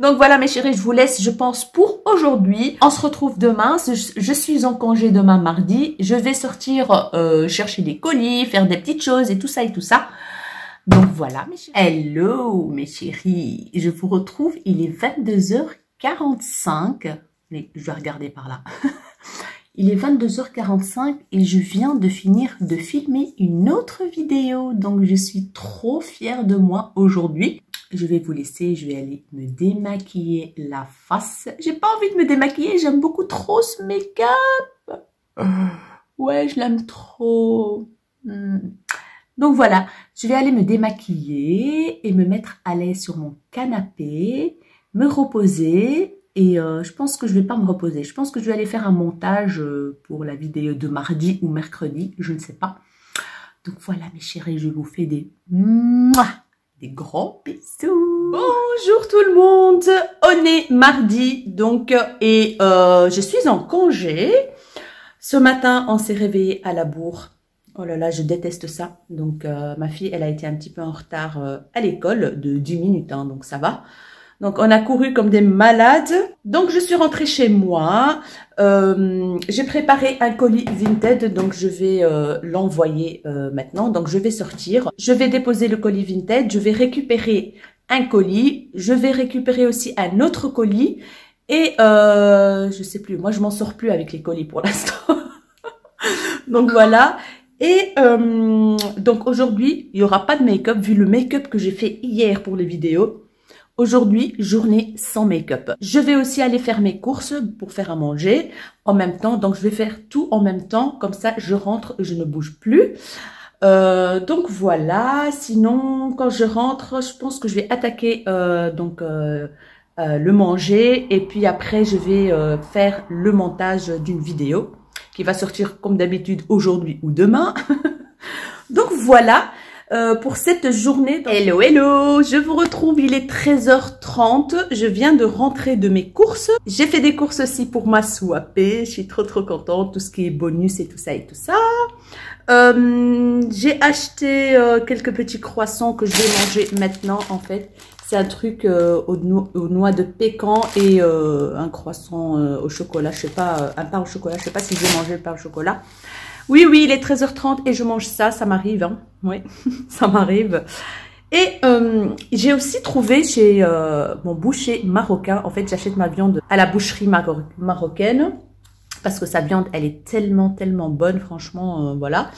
S2: Donc voilà, mes chéris, je vous laisse, je pense, pour aujourd'hui. On se retrouve demain. Je suis en congé demain, mardi. Je vais sortir chercher des colis, faire des petites choses et tout ça. Donc voilà, mes chéris. Hello, mes chéris. Je vous retrouve, il est 22h45, mais je vais regarder par là. Il est 22h45 et je viens de finir de filmer une autre vidéo. Donc, je suis trop fière de moi aujourd'hui. Je vais vous laisser, je vais aller me démaquiller la face. J'ai pas envie de me démaquiller, j'aime beaucoup trop ce make-up. Ouais, je l'aime trop. Donc voilà, je vais aller me démaquiller et me mettre à l'aise sur mon canapé. Me reposer et je pense que je vais pas me reposer. Je pense que je vais aller faire un montage pour la vidéo de mardi ou mercredi, je ne sais pas. Donc voilà mes chéris, je vous fais des gros bisous. Bonjour tout le monde, on est mardi donc et je suis en congé.
S1: Ce matin, on s'est réveillé à la bourre. Oh là là, je déteste ça. Donc, ma fille, elle a été un petit peu en retard à l'école de 10 minutes, hein, donc ça va. Donc, on a couru comme des malades. Donc, je suis rentrée chez moi. J'ai préparé un colis Vinted, donc je vais l'envoyer maintenant. Donc, je vais sortir. Je vais déposer le colis Vinted. Je vais récupérer un colis. Je vais récupérer aussi un autre colis. Et je sais plus. Moi, je m'en sors plus avec les colis pour l'instant. Donc, voilà. Et donc, aujourd'hui, il n'y aura pas de make-up vu le make-up que j'ai fait hier pour les vidéos. Aujourd'hui, journée sans make-up. Je vais aussi aller faire mes courses pour faire à manger en même temps. Donc, je vais faire tout en même temps. Comme ça, je rentre, je ne bouge plus. Donc, voilà. Sinon, quand je rentre, je pense que je vais attaquer le manger. Et puis après, je vais faire le montage d'une vidéo qui va sortir comme d'habitude aujourd'hui ou demain. Donc, voilà. Pour cette journée. Hello, hello, je vous retrouve, il est 13h30, je viens de rentrer de mes courses. J'ai fait des courses aussi pour ma swapée, je suis trop contente, tout ce qui est bonus et tout ça et tout ça. J'ai acheté quelques petits croissants que je vais manger maintenant en fait. C'est un truc aux noix de pécan et un croissant au chocolat, je sais pas, un pain au chocolat, je sais pas si je vais manger le pain au chocolat. Oui, il est 13h30 et je mange ça, ça m'arrive, hein. Oui, ça m'arrive. Et j'ai aussi trouvé chez mon boucher marocain, en fait, j'achète ma viande à la boucherie marocaine, parce que sa viande, elle est tellement bonne, franchement, voilà.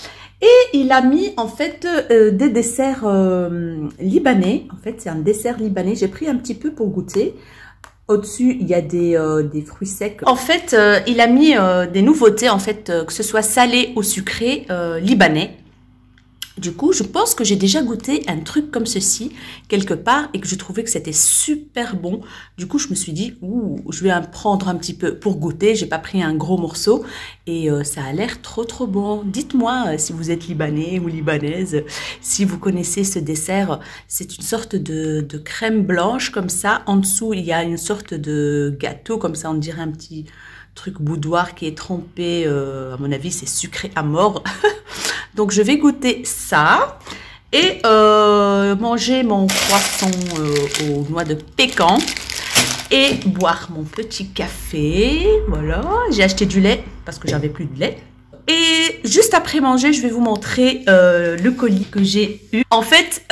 S1: Et il a mis, en fait, des desserts libanais. En fait, c'est un dessert libanais. J'ai pris un petit peu pour goûter. Au-dessus, il y a des fruits secs. En fait, il a mis des nouveautés, en fait, que ce soit salé ou sucré, libanais. Du coup, je pense que j'ai déjà goûté un truc comme ceci, quelque part, et que je trouvais que c'était super bon. Du coup, je me suis dit, ouh, je vais en prendre un petit peu pour goûter. J'ai pas pris un gros morceau, et ça a l'air trop bon. Dites-moi si vous êtes libanais ou libanaise, si vous connaissez ce dessert. C'est une sorte de crème blanche, comme ça. En dessous, il y a une sorte de gâteau, comme ça, on dirait un petit truc boudoir qui est trempé. À mon avis, c'est sucré à mort. Donc, je vais goûter ça et manger mon croissant aux noix de pécan et boire mon petit café. Voilà, j'ai acheté du lait parce que j'avais plus de lait. Et juste après manger, je vais vous montrer le colis que j'ai eu. En fait,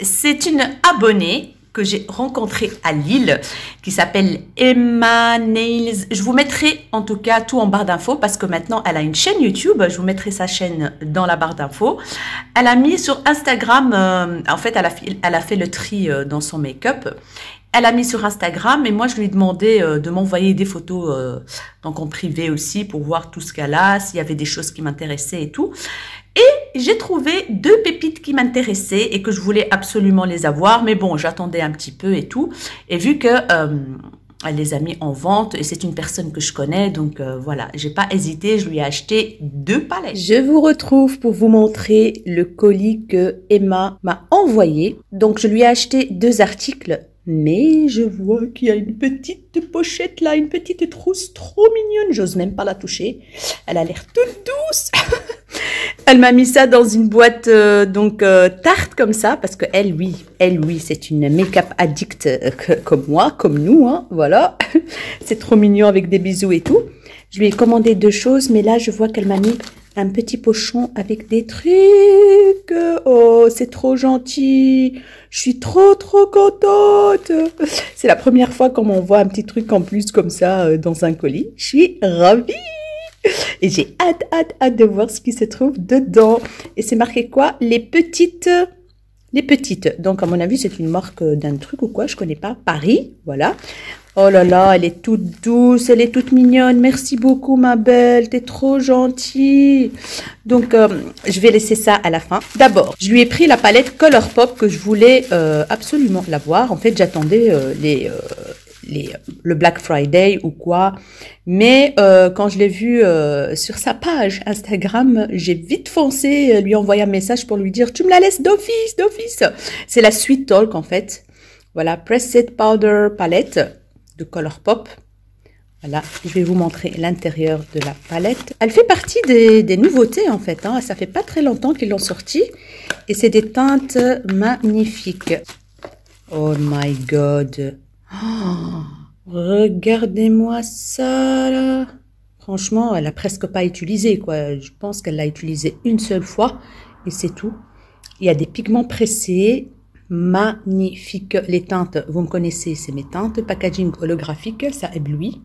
S1: c'est une abonnée que j'ai rencontrée à Lille, qui s'appelle Emma Nails. Je vous mettrai en tout cas tout en barre d'infos parce que maintenant elle a une chaîne YouTube. Je vous mettrai sa chaîne dans la barre d'infos. Elle a mis sur Instagram, en fait elle a fait le tri dans son make-up. Elle a mis sur Instagram et moi je lui ai demandé de m'envoyer des photos donc en privé aussi pour voir tout ce qu'elle a, s'il y avait des choses qui m'intéressaient et tout. Et j'ai trouvé 2 pépites qui m'intéressaient et que je voulais absolument les avoir. Mais bon, j'attendais un petit peu et tout. Et vu que elle les a mis en vente et c'est une personne que je connais, donc voilà, j'ai pas hésité, je lui ai acheté 2 palettes. Je vous retrouve pour vous montrer le colis que Emma m'a envoyé. Donc je lui ai acheté 2 articles. Mais je vois qu'il y a une petite pochette là, une petite trousse trop mignonne. J'ose même pas la toucher. Elle a l'air toute douce. Elle m'a mis ça dans une boîte tarte comme ça parce que elle, oui, c'est une make-up addict comme moi, comme nous, hein, voilà. C'est trop mignon avec des bisous et tout. Je lui ai commandé 2 choses, mais là je vois qu'elle m'a mis un petit pochon avec des trucs. Oh, c'est trop gentil. Je suis trop contente. C'est la première fois qu'on m'envoie un petit truc en plus comme ça dans un colis. Je suis ravie. Et j'ai hâte de voir ce qui se trouve dedans. Et c'est marqué quoi? Les petites. Donc, à mon avis, c'est une marque d'un truc ou quoi, je connais pas. Paris, voilà. Oh là là, elle est toute douce, elle est toute mignonne. Merci beaucoup, ma belle, t'es trop gentille. Donc, je vais laisser ça à la fin. D'abord, je lui ai pris la palette Colourpop que je voulais absolument l'avoir. En fait, j'attendais le Black Friday ou quoi. Mais quand je l'ai vu sur sa page Instagram, j'ai vite foncé lui envoyer un message pour lui dire « Tu me la laisses d'office !» C'est la Sweet Talk en fait. Voilà, Pressed Powder Palette de Colourpop. Voilà, je vais vous montrer l'intérieur de la palette. Elle fait partie des nouveautés en fait. Hein. Ça fait pas très longtemps qu'ils l'ont sorti. Et c'est des teintes magnifiques. Oh my god. Oh, regardez-moi ça là. Franchement, elle a presque pas utilisé quoi. Je pense qu'elle l'a utilisé une seule fois et c'est tout. Il y a des pigments pressés. Magnifiques. Les teintes, vous me connaissez, c'est mes teintes. Packaging holographique, ça éblouit.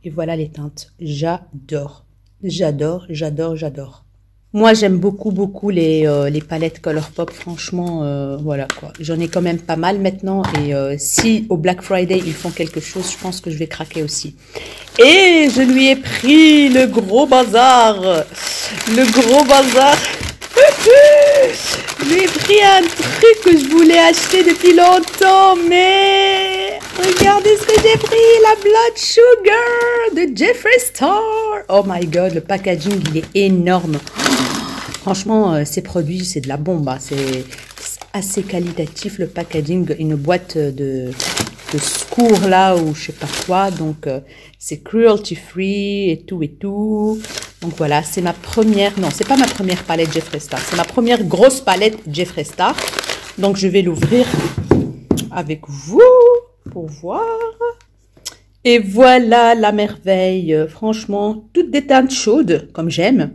S1: Et voilà les teintes. J'adore. J'adore, j'adore, j'adore. Moi, j'aime beaucoup, beaucoup les palettes Colourpop. Franchement, voilà quoi. J'en ai quand même pas mal maintenant. Et si au Black Friday, ils font quelque chose, je pense que je vais craquer aussi. Et je lui ai pris le gros bazar. Le gros bazar. Je lui ai pris un truc que je voulais acheter depuis longtemps, mais regardez ce que j'ai pris, la Blood Sugar de Jeffree Star. Oh my god, le packaging, il est énorme. Franchement, ces produits, c'est de la bombe. Hein. C'est assez qualitatif, le packaging. Une boîte de secours là, ou je sais pas quoi. Donc, c'est cruelty free et tout et tout. Donc voilà, c'est ma première, non, c'est pas ma première palette Jeffree Star, c'est ma première grosse palette Jeffree Star. Donc je vais l'ouvrir avec vous pour voir. Et voilà la merveille, franchement, toutes des teintes chaudes comme j'aime.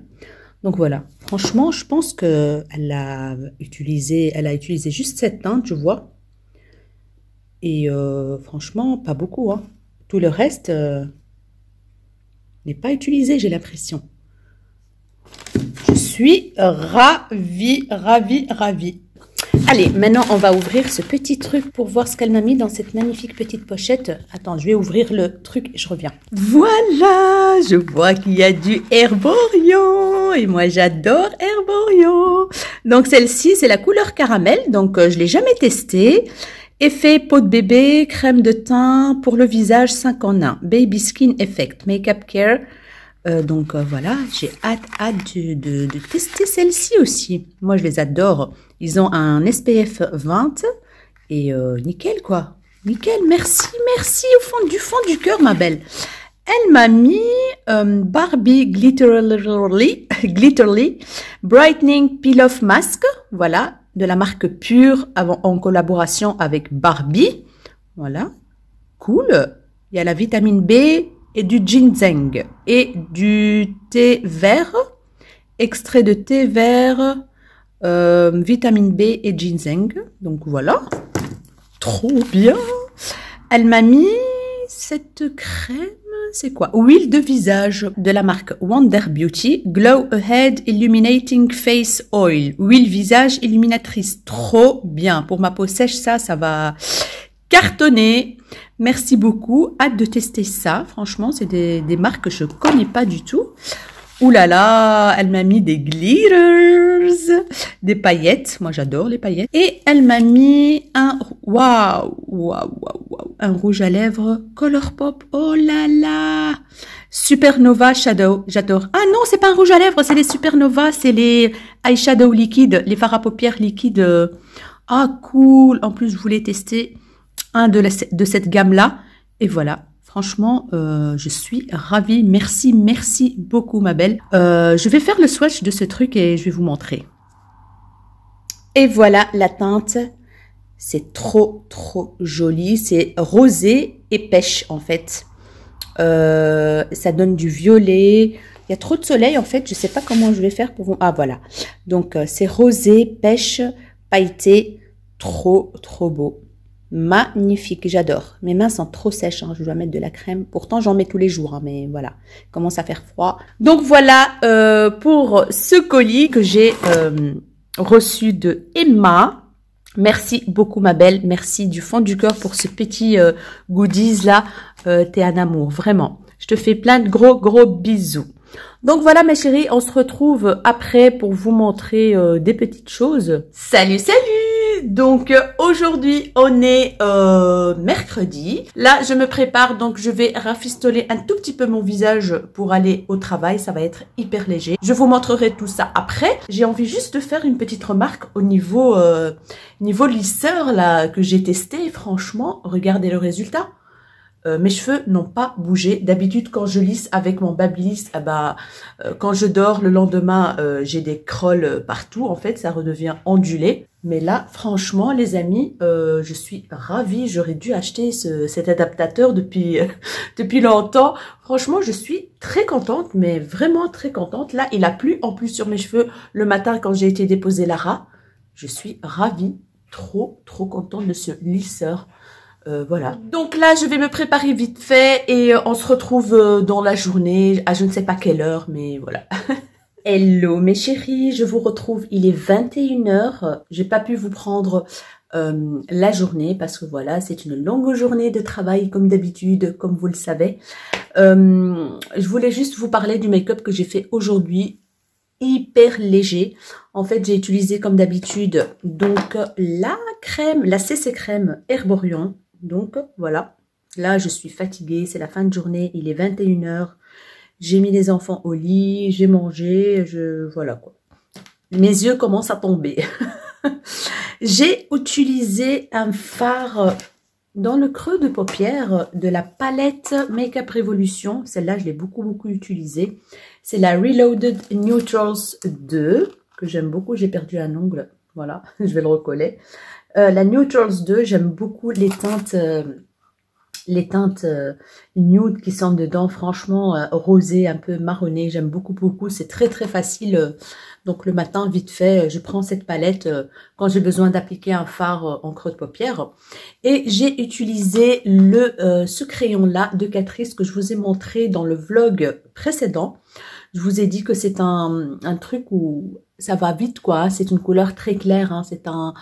S1: Donc voilà, franchement, je pense que elle a utilisé juste cette teinte, je vois. Et franchement, pas beaucoup, hein. Tout le reste n'est pas utilisé, j'ai l'impression. Je suis ravie, ravie, ravie. Allez, maintenant, on va ouvrir ce petit truc pour voir ce qu'elle m'a mis dans cette magnifique petite pochette. Attends, je vais ouvrir le truc et je reviens. Voilà, je vois qu'il y a du Herborian. Et moi, j'adore Herborian. Donc, celle-ci, c'est la couleur caramel. Donc, je l'ai jamais testée. Effet peau de bébé, crème de teint pour le visage 5 en 1. Baby Skin Effect, Makeup Care. Donc voilà, j'ai hâte de tester celle-ci aussi. Moi, je les adore. Ils ont un SPF 20 et nickel quoi. Nickel, merci, merci du fond du cœur, ma belle. Elle m'a mis Barbie Glitterly Brightening Peel-Off Mask. Voilà, de la marque Pure en collaboration avec Barbie. Voilà, cool. Il y a la vitamine B et du ginseng et du thé vert, extrait de thé vert, vitamine B et ginseng. Donc voilà, trop bien. Elle m'a mis cette crème, c'est quoi? Huile de visage de la marque Wonder Beauty, Glow Ahead Illuminating Face Oil. Huile visage illuminatrice, trop bien. Pour ma peau sèche, ça va cartonner. Merci beaucoup. Hâte de tester ça. Franchement, c'est des marques que je connais pas du tout. Ouh là là, elle m'a mis des glitters, des paillettes. Moi, j'adore les paillettes. Et elle m'a mis un un rouge à lèvres Colourpop. Oh là là, Supernova Shadow. J'adore. Ah non, c'est pas un rouge à lèvres, c'est les Supernova, c'est les eyeshadow liquides, les fards à paupières liquides. Ah cool. En plus, je voulais tester un de cette gamme-là. Et voilà. Franchement, je suis ravie. Merci, merci beaucoup, ma belle. Je vais faire le swatch de ce truc et je vais vous montrer. Et voilà la teinte. C'est trop, trop joli. C'est rosé et pêche, en fait. Ça donne du violet. Il y a trop de soleil, en fait. Je sais pas comment je vais faire pour vous. Ah, voilà. Donc, c'est rosé, pêche, pailleté. Trop, trop beau. Magnifique, j'adore. Mes mains sont trop sèches, hein. Je dois mettre de la crème. Pourtant, j'en mets tous les jours, hein, mais voilà, il commence à faire froid. Donc voilà pour ce colis que j'ai reçu de Emma. Merci beaucoup, ma belle. Merci du fond du cœur pour ce petit goodies là. T'es un amour, vraiment. Je te fais plein de gros bisous. Donc voilà, mes chéris, on se retrouve après pour vous montrer des petites choses. Salut, salut! Donc aujourd'hui on est mercredi. Là je me prépare, donc je vais rafistoler un tout petit peu mon visage pour aller au travail. Ça va être hyper léger. Je vous montrerai tout ça après. J'ai envie juste de faire une petite remarque au niveau lisseur là que j'ai testé. Franchement, regardez le résultat. Mes cheveux n'ont pas bougé. D'habitude, quand je lisse avec mon Babyliss, quand je dors le lendemain, j'ai des crolls partout. En fait, ça redevient ondulé. Mais là, franchement, les amis, je suis ravie. J'aurais dû acheter cet adaptateur depuis longtemps. Franchement, je suis très contente, mais vraiment très contente. Là, il a plu en plus sur mes cheveux le matin quand j'ai été déposer Lara. Je suis ravie, trop contente de ce lisseur. Voilà. Donc là, je vais me préparer vite fait et on se retrouve dans la journée à je ne sais pas quelle heure, mais voilà. Hello mes chéris, je vous retrouve, il est 21 h. J'ai pas pu vous prendre la journée parce que voilà, c'est une longue journée de travail comme d'habitude, comme vous le savez. Je voulais juste vous parler du make-up que j'ai fait aujourd'hui. Hyper léger. En fait, j'ai utilisé comme d'habitude donc la crème, la CC crème Herborian. Donc voilà, là je suis fatiguée, c'est la fin de journée, il est 21 h. J'ai mis les enfants au lit, j'ai mangé, voilà quoi. Mes yeux commencent à tomber. J'ai utilisé un fard dans le creux de paupière de la palette Make-up Revolution. Celle-là, je l'ai beaucoup utilisée. C'est la Reloaded Neutrals 2, que j'aime beaucoup. J'ai perdu un ongle, voilà, je vais le recoller. La Neutrals 2, j'aime beaucoup les teintes nude qui sont dedans, franchement rosé, un peu marronné, j'aime beaucoup. C'est très facile. Donc le matin, vite fait, je prends cette palette quand j'ai besoin d'appliquer un fard en creux de paupière. Et j'ai utilisé ce crayon-là de Catrice que je vous ai montré dans le vlog précédent. Je vous ai dit que c'est un truc où ça va vite, quoi. C'est une couleur très claire, hein. C'est un...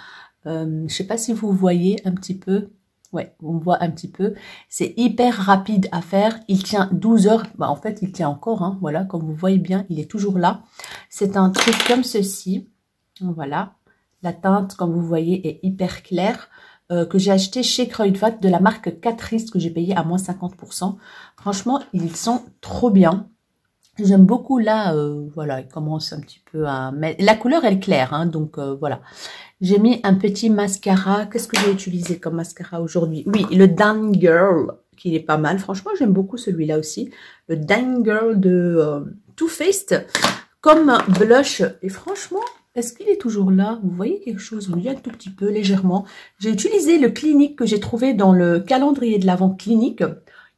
S1: je sais pas si vous voyez un petit peu. Ouais, on voit un petit peu. C'est hyper rapide à faire. Il tient 12 heures. Bah, en fait, il tient encore, hein. Voilà, comme vous voyez bien, il est toujours là. C'est un truc comme ceci. Voilà. La teinte, comme vous voyez, est hyper claire. Que j'ai acheté chez Kruidvat de la marque Catrice, que j'ai payé à moins 50%. Franchement, ils sont trop bien. J'aime beaucoup là, voilà, il commence un petit peu à mettre... La couleur, elle est claire, hein, donc voilà. J'ai mis un petit mascara. Qu'est-ce que j'ai utilisé comme mascara aujourd'hui? Oui, le Dan Girl, qui est pas mal. Franchement, j'aime beaucoup celui-là aussi. Le Dan Girl de Too Faced, comme blush. Et franchement, est-ce qu'il est toujours là? Vous voyez quelque chose? Oui, un tout petit peu, légèrement. J'ai utilisé le Clinique que j'ai trouvé dans le calendrier de l'Avent Clinique.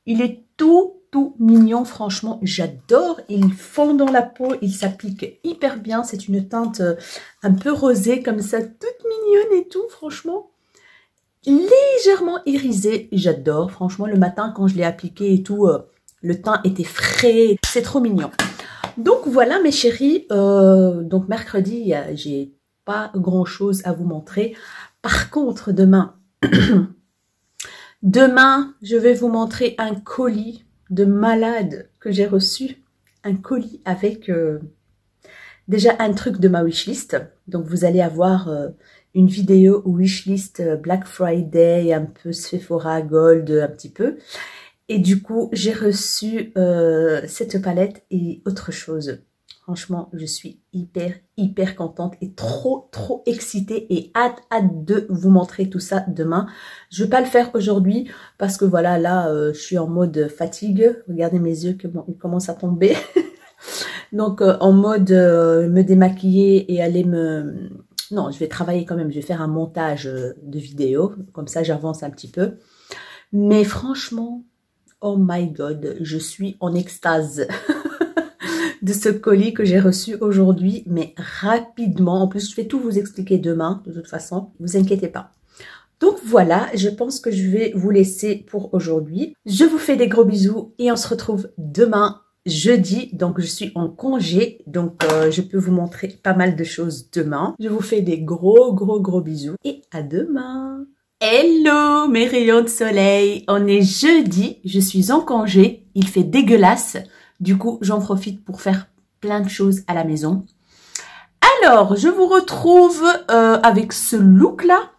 S1: Il est tout mignon, franchement, j'adore. Il fond dans la peau, il s'applique hyper bien. C'est une teinte un peu rosée comme ça, toute mignonne et tout, franchement. Légèrement irisée, j'adore. Franchement, le matin, quand je l'ai appliqué et tout, le teint était frais. C'est trop mignon. Donc voilà, mes chéris. Donc mercredi, j'ai pas grand-chose à vous montrer. Par contre, demain... Demain, je vais vous montrer un colis de malade que j'ai reçu. Un colis avec déjà un truc de ma wishlist. Donc, vous allez avoir une vidéo wishlist Black Friday, un peu Sephora Gold, un petit peu. Et du coup, j'ai reçu cette palette et autre chose. Franchement, je suis hyper contente et trop excitée et hâte de vous montrer tout ça demain. Je vais pas le faire aujourd'hui parce que voilà, là, je suis en mode fatigue. Regardez mes yeux, ils commencent à tomber. Donc, en mode me démaquiller et aller me... Non, je vais travailler quand même. Je vais faire un montage de vidéo. Comme ça, j'avance un petit peu. Mais franchement, oh my God, je suis en extase. De ce colis que j'ai reçu aujourd'hui, mais rapidement. En plus, je vais tout vous expliquer demain, de toute façon, ne vous inquiétez pas. Donc voilà, je pense que je vais vous laisser pour aujourd'hui. Je vous fais des gros bisous et on se retrouve demain, jeudi. Donc je suis en congé, donc je peux vous montrer pas mal de choses demain. Je vous fais des gros bisous et à demain. Hello mes rayons de soleil, on est jeudi, je suis en congé, il fait dégueulasse. Du coup, j'en profite pour faire plein de choses à la maison. Alors, je vous retrouve avec ce look-là.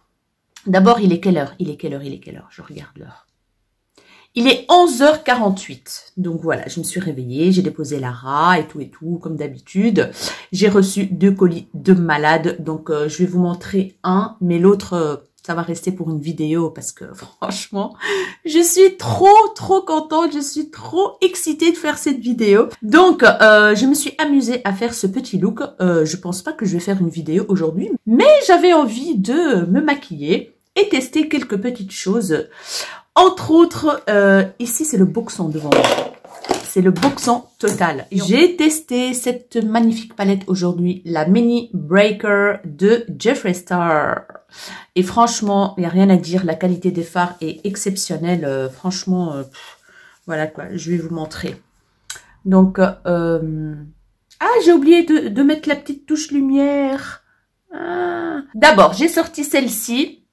S1: D'abord, il est quelle heure? Il est quelle heure? Je regarde l'heure. Il est 11h48. Donc voilà, je me suis réveillée, j'ai déposé Lara et tout, comme d'habitude. J'ai reçu 2 colis de malade. Donc, je vais vous montrer un, mais l'autre,
S2: ça va rester pour une vidéo parce que franchement, je suis trop contente, je suis trop excitée de faire cette vidéo. Donc, je me suis amusée à faire ce petit look. Je pense pas que je vais faire une vidéo aujourd'hui, mais j'avais envie de me maquiller et tester quelques petites choses. Entre autres, ici c'est le boxon devant moi. C'est le boxon total. J'ai testé cette magnifique palette aujourd'hui, la Mini Breaker de Jeffree Star. Et franchement, il n'y a rien à dire. La qualité des fards est exceptionnelle. Franchement, voilà quoi, je vais vous montrer. Donc, ah, j'ai oublié de mettre la petite touche lumière. Ah. D'abord, j'ai sorti celle-ci.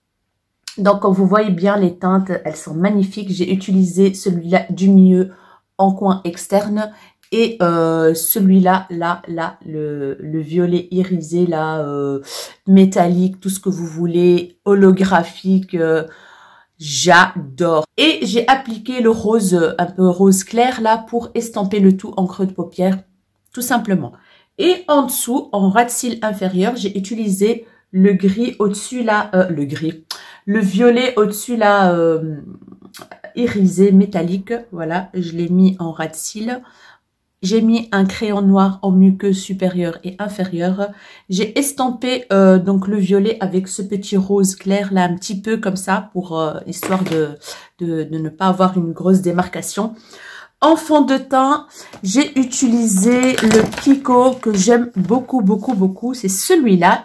S2: Donc, comme vous voyez bien, les teintes, elles sont magnifiques. J'ai utilisé celui-là du milieu en coin externe et celui-là, le violet irisé, là, métallique, tout ce que vous voulez, holographique, j'adore. Et j'ai appliqué le rose, un peu rose clair, là, pour estamper le tout en creux de paupière, tout simplement. Et en dessous, en ras de cils inférieur, j'ai utilisé le gris au-dessus, là, le violet au-dessus, là, irisé, métallique. Voilà, je l'ai mis en ras de cils. J'ai mis un crayon noir en muqueuse supérieure et inférieure. J'ai estampé donc le violet avec ce petit rose clair là, un petit peu comme ça, pour histoire de ne pas avoir une grosse démarcation. En fond de teint, j'ai utilisé le Kiko que j'aime beaucoup. C'est celui-là.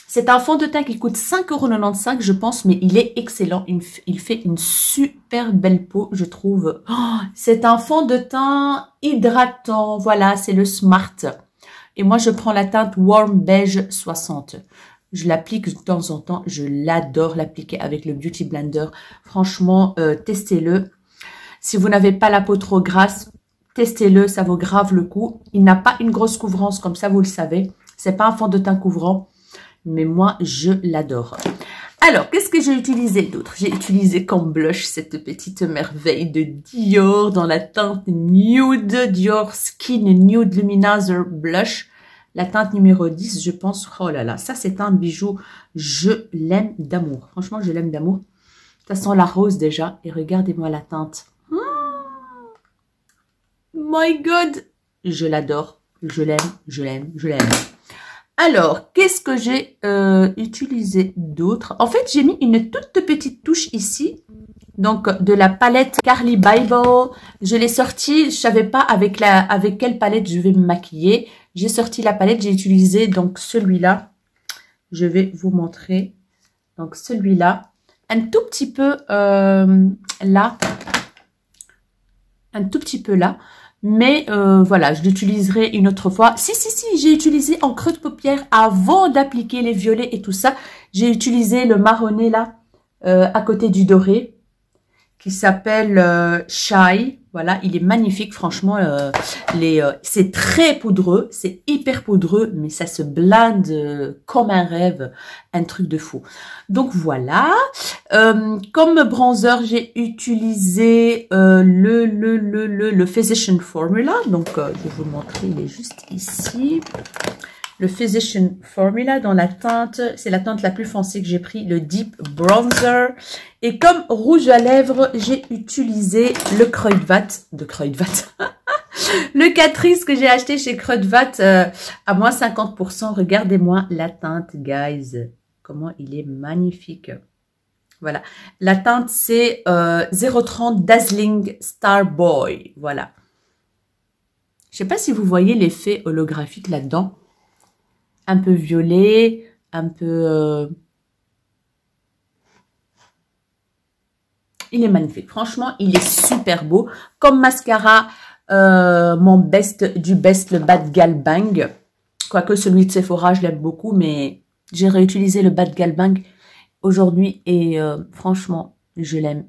S2: C'est un fond de teint qui coûte 5,95 €, je pense, mais il est excellent. Il fait une super belle peau, je trouve. Oh, c'est un fond de teint hydratant. Voilà, c'est le Smart. Et moi, je prends la teinte Warm Beige 60. Je l'applique de temps en temps. Je l'adore l'appliquer avec le Beauty Blender. Franchement, testez-le. Si vous n'avez pas la peau trop grasse, testez-le. Ça vaut grave le coup. Il n'a pas une grosse couvrance, comme ça, vous le savez. C'est pas un fond de teint couvrant. Mais moi, je l'adore. Alors, qu'est-ce que j'ai utilisé d'autre? J'ai utilisé comme blush cette petite merveille de Dior dans la teinte Nude, Dior Skin Nude Luminizer Blush. La teinte numéro 10, je pense. Oh là là, ça c'est un bijou. Je l'aime d'amour. Franchement, je l'aime d'amour. Ça sent la rose déjà. Et regardez-moi la teinte. Oh my God! Je l'adore. Je l'aime. Alors, qu'est-ce que j'ai utilisé d'autre? En fait, j'ai mis une toute petite touche ici. Donc, de la palette Carly Bible. Je l'ai sortie. Je savais pas avec quelle palette je vais me maquiller. J'ai sorti la palette. J'ai utilisé donc celui-là. Je vais vous montrer. Donc, celui-là. Un tout petit peu là. Un tout petit peu là. Mais voilà, je l'utiliserai une autre fois. Si, j'ai utilisé en creux de paupière avant d'appliquer les violets et tout ça. J'ai utilisé le marronné là, à côté du doré, qui s'appelle Shy. Voilà, il est magnifique, franchement. C'est très poudreux, c'est hyper poudreux, mais ça se blinde comme un rêve, un truc de fou. Donc voilà. Comme bronzer, j'ai utilisé le Physician Formula. Donc je vais vous le montrer, il est juste ici. Le Physician Formula dans la teinte, c'est la teinte la plus foncée que j'ai pris, le Deep Bronzer. Et comme rouge à lèvres, j'ai utilisé le Kruidvat, le Catrice que j'ai acheté chez Kruidvat à moins 50%. Regardez-moi la teinte, guys. Comment il est magnifique. Voilà. La teinte, c'est 030 Dazzling Starboy. Voilà. Je sais pas si vous voyez l'effet holographique là-dedans. Un peu violet, un peu... Il est magnifique. Franchement, il est super beau. Comme mascara, mon best du best, le Bad Gal Bang. Quoique celui de Sephora, je l'aime beaucoup, mais j'ai réutilisé le Bad Gal Bang aujourd'hui et franchement, je l'aime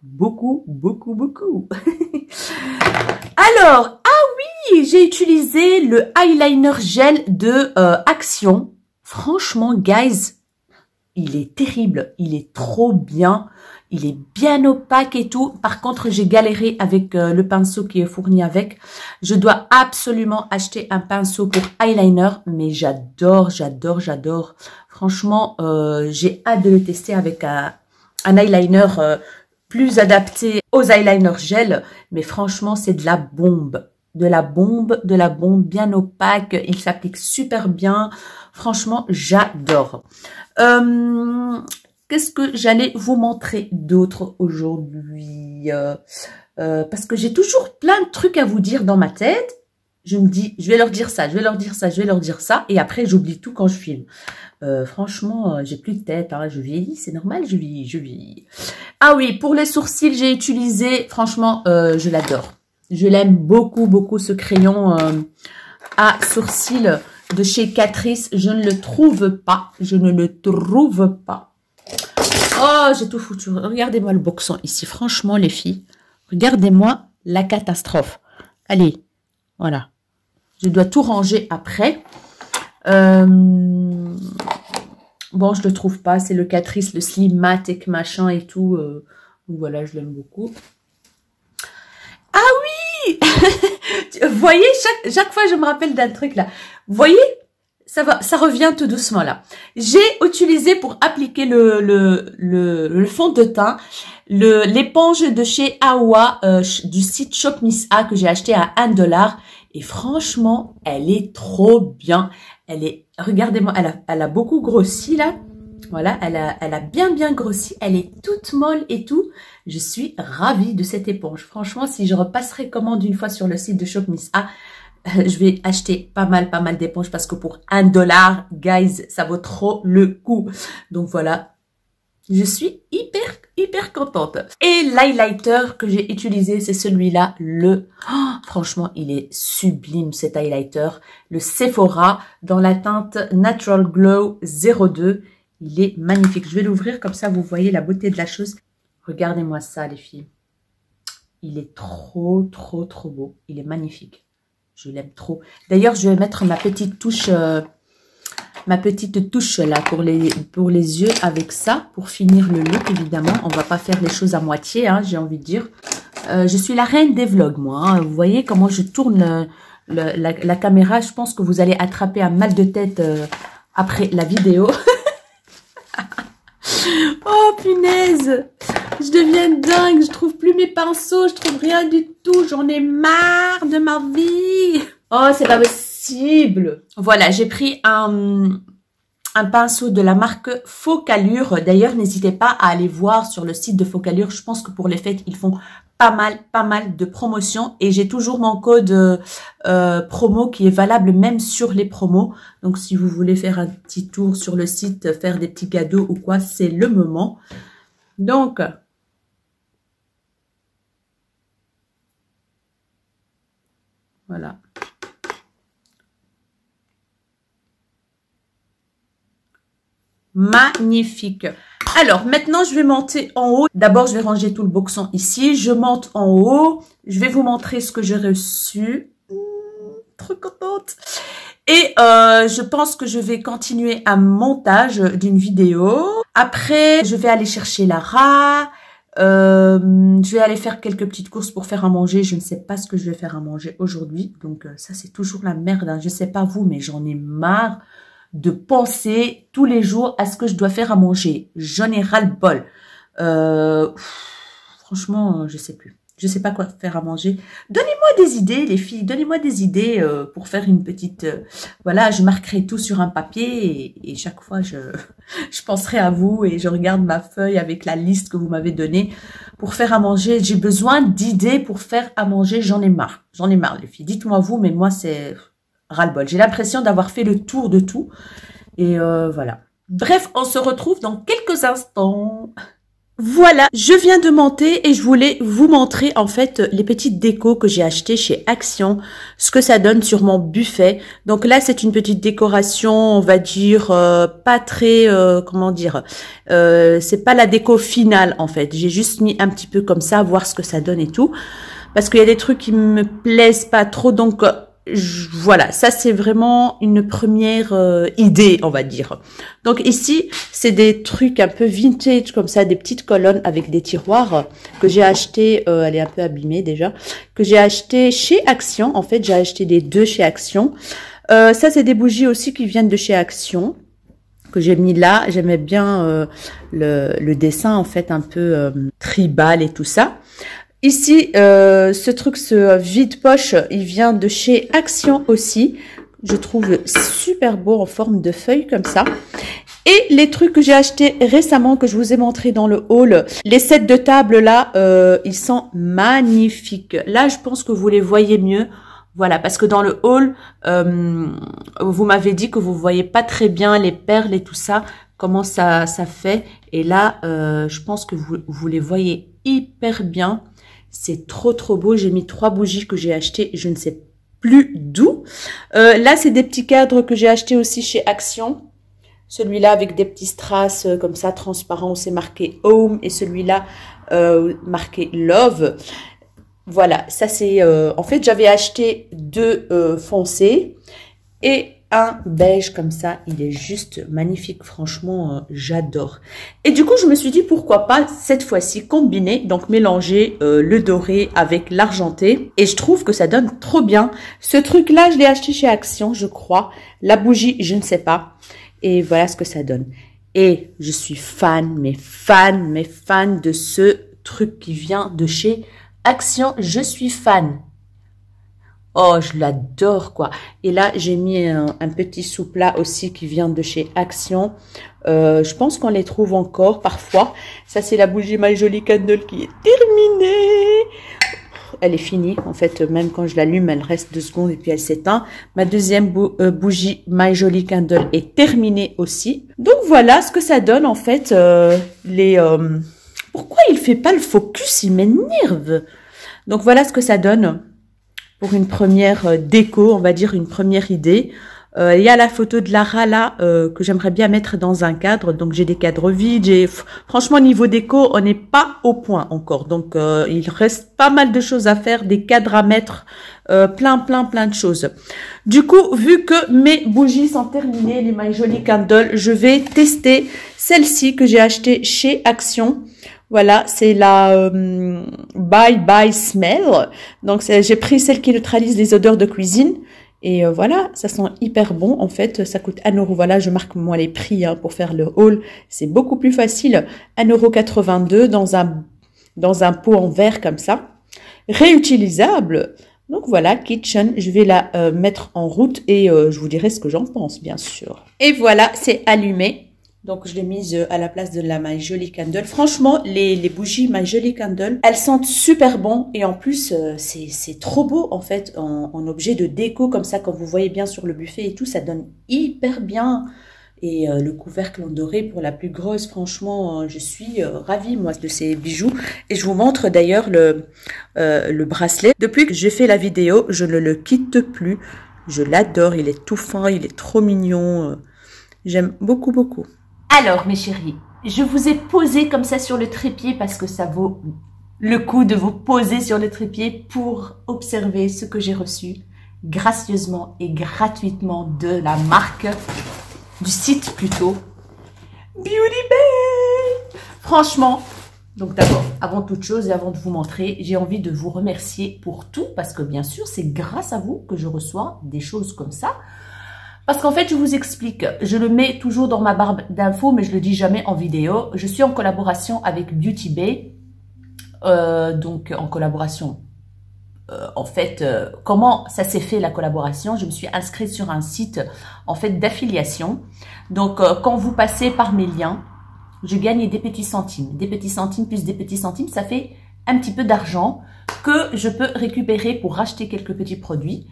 S2: beaucoup. Alors, oui, j'ai utilisé le eyeliner gel de Action. Franchement, guys, il est terrible, il est trop bien, il est bien opaque et tout. Par contre, j'ai galéré avec le pinceau qui est fourni avec. Je dois absolument acheter un pinceau pour eyeliner, mais j'adore, j'adore, j'adore. Franchement, j'ai hâte de le tester avec un eyeliner plus adapté aux eyeliners gel, mais franchement, c'est de la bombe. De la bombe, bien opaque. Il s'applique super bien. Franchement, j'adore. Qu'est-ce que j'allais vous montrer d'autre aujourd'hui parce que j'ai toujours plein de trucs à vous dire dans ma tête. Je me dis, je vais leur dire ça, je vais leur dire ça, je vais leur dire ça. Et après, j'oublie tout quand je filme. Franchement, j'ai plus de tête. Hein, je vieillis, c'est normal, je vieillis. Ah oui, pour les sourcils, j'ai utilisé, franchement, je l'adore. Je l'aime beaucoup, beaucoup, ce crayon à sourcils de chez Catrice. Je ne le trouve pas. Je ne le trouve pas. Oh, j'ai tout foutu. Regardez-moi le boxon ici. Franchement, les filles, regardez-moi la catastrophe. Allez, voilà. Je dois tout ranger après. Bon, je le trouve pas. C'est le Catrice, le Slimatic machin et tout. Donc voilà, je l'aime beaucoup. Ah oui. Vous voyez, chaque fois, je me rappelle d'un truc là. Vous voyez, ça revient tout doucement là. J'ai utilisé pour appliquer le fond de teint l'éponge de chez Awa du site Shop Miss A que j'ai acheté à 1 $. Et franchement, elle est trop bien. Elle est, regardez-moi, elle a beaucoup grossi là. Voilà, elle a bien grossi. Elle est toute molle et tout. Je suis ravie de cette éponge. Franchement, si je repasserai commande une fois sur le site de Shop Miss A, je vais acheter pas mal d'éponges parce que pour 1 $, guys, ça vaut trop le coup. Donc voilà, je suis hyper contente. Et l'highlighter que j'ai utilisé, c'est celui-là, franchement, il est sublime cet highlighter. Le Sephora dans la teinte Natural Glow 02. Il est magnifique. Je vais l'ouvrir comme ça, vous voyez la beauté de la chose. Regardez-moi ça, les filles. Il est trop beau. Il est magnifique. Je l'aime trop. D'ailleurs, je vais mettre ma petite touche là pour les yeux avec ça, pour finir le look, évidemment. On va pas faire les choses à moitié, hein, j'ai envie de dire. Je suis la reine des vlogs, moi. Hein. Vous voyez comment je tourne la caméra. Je pense que vous allez attraper un mal de tête après la vidéo. Oh punaise, je deviens dingue, je trouve plus mes pinceaux, je trouve rien du tout, j'en ai marre de ma vie. Oh, c'est pas possible. Voilà, j'ai pris un pinceau de la marque Focalure. D'ailleurs, n'hésitez pas à aller voir sur le site de Focalure. Je pense que pour les fêtes, ils font pas mal de promotions. Et j'ai toujours mon code promo qui est valable même sur les promos. Donc, si vous voulez faire un petit tour sur le site, faire des petits cadeaux ou quoi, c'est le moment. Donc, voilà. Magnifique. Alors, maintenant, je vais monter en haut. D'abord, je vais ranger tout le boxon ici. Je monte en haut. Je vais vous montrer ce que j'ai reçu. Trop contente. Et je pense que je vais continuer un montage d'une vidéo. Après, je vais aller chercher Lara. Je vais aller faire quelques petites courses pour faire à manger. Je ne sais pas ce que je vais faire à manger aujourd'hui. Donc, ça, c'est toujours la merde. Hein. Je ne sais pas vous, mais j'en ai marre de penser tous les jours à ce que je dois faire à manger. J'en ai ras-le-bol. Franchement, je sais plus. Je sais pas quoi faire à manger. Donnez-moi des idées, les filles. Donnez-moi des idées pour faire une petite... voilà, je marquerai tout sur un papier et chaque fois, je penserai à vous et je regarde ma feuille avec la liste que vous m'avez donnée pour faire à manger. J'ai besoin d'idées pour faire à manger. J'en ai marre. J'en ai marre, les filles. Dites-moi vous, mais moi, c'est... ras-le-bol. J'ai l'impression d'avoir fait le tour de tout. Et voilà. Bref, on se retrouve dans quelques instants. Voilà, je viens de monter et je voulais vous montrer en fait les petites décos que j'ai achetées chez Action, ce que ça donne sur mon buffet. Donc là, c'est une petite décoration, on va dire, pas très, comment dire, c'est pas la déco finale en fait. J'ai juste mis un petit peu comme ça, voir ce que ça donne et tout. Parce qu'il y a des trucs qui me plaisent pas trop, donc
S1: voilà, ça c'est vraiment une première idée, on va dire. Donc ici, c'est des trucs un peu vintage comme ça, des petites colonnes avec des tiroirs que j'ai acheté, elle est un peu abîmée déjà, que j'ai acheté chez Action. En fait, j'ai acheté les deux chez Action. Ça, c'est des bougies aussi qui viennent de chez Action, que j'ai mis là. J'aimais bien le dessin, en fait, un peu tribal et tout ça. Ici, ce vide-poche, il vient de chez Action aussi. Je trouve super beau en forme de feuille comme ça. Et les trucs que j'ai achetés récemment, que je vous ai montré dans le haul, les sets de table là, ils sont magnifiques. Là, je pense que vous les voyez mieux. Voilà, parce que dans le haul, vous m'avez dit que vous voyez pas très bien les perles et tout ça, comment ça fait. Et là, je pense que vous les voyez hyper bien. C'est trop beau. J'ai mis 3 bougies que j'ai achetées, je ne sais plus d'où. Là, c'est des petits cadres que j'ai achetés aussi chez Action. Celui-là avec des petits strass comme ça, transparents, c'est marqué Home. Et celui-là, marqué Love. Voilà, ça c'est... en fait, j'avais acheté 2 foncés et un beige comme ça. Il est juste magnifique, franchement, j'adore. Et du coup, je me suis dit, pourquoi pas cette fois-ci combiner, donc mélanger le doré avec l'argenté. Et je trouve que ça donne trop bien. Ce truc-là, je l'ai acheté chez Action, je crois. La bougie, je ne sais pas. Et voilà ce que ça donne. Et je suis fan de ce truc qui vient de chez Action. Je suis fan. Oh, je l'adore, quoi. Et là, j'ai mis un petit sous-plat aussi qui vient de chez Action. Je pense qu'on les trouve encore parfois. Ça, c'est la bougie My Jolie Candle qui est terminée. Elle est finie. En fait, même quand je l'allume, elle reste 2 secondes et puis elle s'éteint. Ma deuxième bougie My Jolie Candle est terminée aussi. Donc, voilà ce que ça donne, en fait. Pourquoi il fait pas le focus? Il m'énerve. Donc, voilà ce que ça donne. Pour une première déco, on va dire une première idée. Il y a la photo de Lara là que j'aimerais bien mettre dans un cadre. Donc j'ai des cadres vides. Franchement, niveau déco, on n'est pas au point encore. Donc il reste pas mal de choses à faire, des cadres à mettre, plein de choses. Du coup, vu que mes bougies sont terminées, les My Jolie Candle, je vais tester celle-ci que j'ai achetée chez Action. Voilà, c'est la Bye Bye Smell. Donc, j'ai pris celle qui neutralise les odeurs de cuisine. Et voilà, ça sent hyper bon. En fait, ça coûte 1 euro. Voilà, je marque moi les prix pour faire le haul. C'est beaucoup plus facile. 1,82 € dans un pot en verre comme ça. Réutilisable. Donc voilà, Kitchen. Je vais la mettre en route et je vous dirai ce que j'en pense, bien sûr. Et voilà, c'est allumé. Donc, je l'ai mise à la place de la My Jolie Candle. Franchement, les bougies My Jolie Candle, elles sentent super bon. Et en plus, c'est trop beau, en fait, en objet de déco. Comme ça, quand vous voyez bien sur le buffet et tout, ça donne hyper bien. Et le couvercle en doré pour la plus grosse, franchement, je suis ravie, moi, de ces bijoux. Et je vous montre d'ailleurs le bracelet. Depuis que j'ai fait la vidéo, je ne le quitte plus. Je l'adore, il est tout fin, il est trop mignon. J'aime beaucoup.
S2: Alors, mes chéris, je vous ai posé comme ça sur le trépied parce que ça vaut le coup de vous poser sur le trépied pour observer ce que j'ai reçu gracieusement et gratuitement de la marque, du site plutôt, Beauty Bay. Franchement, donc d'abord, avant toute chose et avant de vous montrer, j'ai envie de vous remercier pour tout parce que bien sûr, c'est grâce à vous que je reçois des choses comme ça. Parce qu'en fait, je vous explique, je le mets toujours dans ma barre d'infos, mais je le dis jamais en vidéo. Je suis en collaboration avec Beauty Bay, donc en collaboration. En fait, comment ça s'est fait la collaboration? Je me suis inscrite sur un site en fait d'affiliation. Donc, quand vous passez par mes liens, je gagne des petits centimes. Des petits centimes plus des petits centimes, ça fait un petit peu d'argent que je peux récupérer pour racheter quelques petits produits.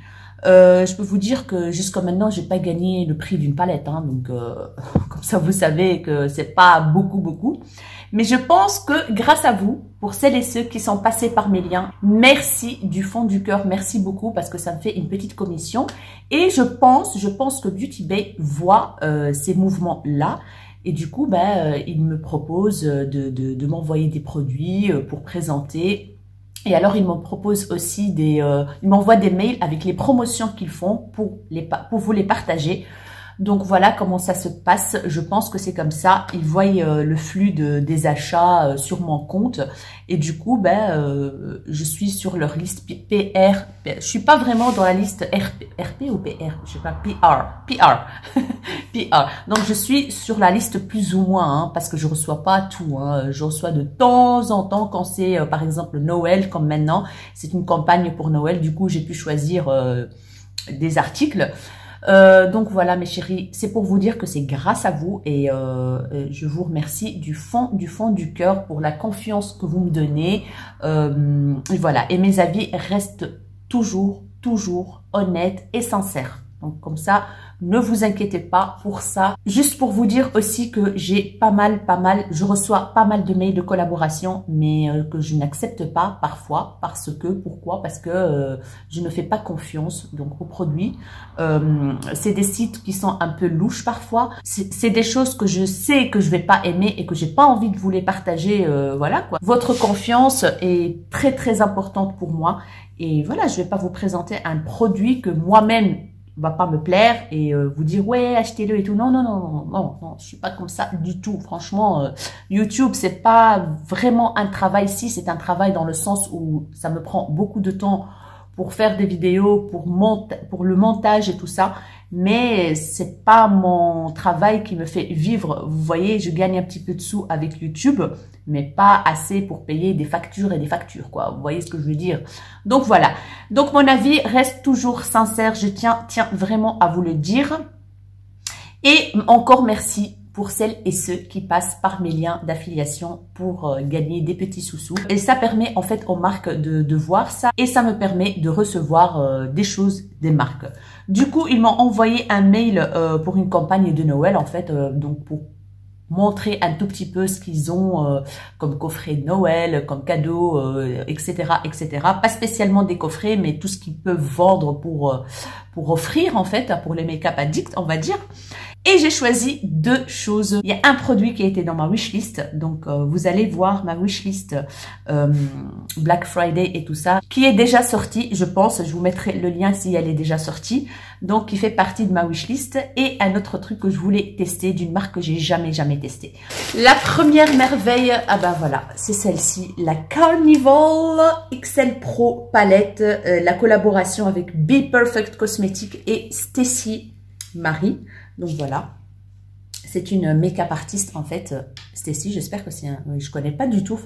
S2: Je peux vous dire que jusqu'à maintenant, j'ai pas gagné le prix d'une palette, hein, donc comme ça vous savez que c'est pas beaucoup. Mais je pense que grâce à vous, pour celles et ceux qui sont passés par mes liens, merci du fond du cœur, merci beaucoup parce que ça me fait une petite commission. Et je pense que Beauty Bay voit ces mouvements-là. Et du coup, il me propose de m'envoyer des produits pour présenter. Et alors, ils m'en proposent aussi ils m'envoient des mails avec les promotions qu'ils font pour vous les partager. Donc voilà comment ça se passe. Je pense que c'est comme ça. Ils voient le flux des achats sur mon compte et du coup, je suis sur leur liste PR. Je suis pas vraiment dans la liste RP ou PR. Je sais pas, PR. PR. Donc je suis sur la liste plus ou moins parce que je reçois pas tout. Je reçois de temps en temps quand c'est par exemple Noël comme maintenant. C'est une campagne pour Noël. Du coup, j'ai pu choisir des articles. Donc voilà mes chéris, c'est pour vous dire que c'est grâce à vous et je vous remercie du fond du cœur pour la confiance que vous me donnez. Et voilà, et mes avis restent toujours honnêtes et sincères. Donc comme ça, ne vous inquiétez pas pour ça. Juste pour vous dire aussi que j'ai je reçois pas mal de mails de collaboration, mais que je n'accepte pas parfois. Pourquoi? Parce que je ne fais pas confiance donc aux produits. C'est des sites qui sont un peu louches parfois. C'est des choses que je sais que je vais pas aimer et que j'ai pas envie de vous les partager. Voilà quoi. Votre confiance est très importante pour moi. Et voilà, je vais pas vous présenter un produit que moi-même va pas me plaire et vous dire ouais achetez-le et tout. Non, je suis pas comme ça du tout. Franchement, YouTube c'est pas vraiment un travail. Si, c'est un travail dans le sens où ça me prend beaucoup de temps pour faire des vidéos, pour le montage et tout ça, mais c'est pas mon travail qui me fait vivre. Vous voyez, je gagne un petit peu de sous avec YouTube, mais pas assez pour payer des factures et des factures, quoi. Vous voyez ce que je veux dire? Donc voilà. Donc mon avis reste toujours sincère. Je tiens vraiment à vous le dire. Et encore merci pour celles et ceux qui passent par mes liens d'affiliation pour gagner des petits sous-sous. Et ça permet en fait aux marques de voir ça et ça me permet de recevoir des choses des marques. Du coup, ils m'ont envoyé un mail pour une campagne de Noël en fait, donc pour montrer un tout petit peu ce qu'ils ont comme coffret de Noël, comme cadeau, etc., etc. Pas spécialement des coffrets, mais tout ce qu'ils peuvent vendre pour offrir en fait, pour les make-up addicts, on va dire. Et j'ai choisi deux choses. Il y a un produit qui a été dans ma wishlist, donc vous allez voir ma wishlist Black Friday et tout ça, qui est déjà sortie, je pense. Je vous mettrai le lien si elle est déjà sortie. Donc, qui fait partie de ma wishlist. Et un autre truc que je voulais tester d'une marque que j'ai jamais testé. La première merveille, ah ben voilà, c'est celle-ci, la Carnival XL Pro palette, la collaboration avec Be Perfect Cosmetics et Stacy Marie. Donc voilà, c'est une make-up artiste en fait, Stacy. J'espère que c'est je connais pas du tout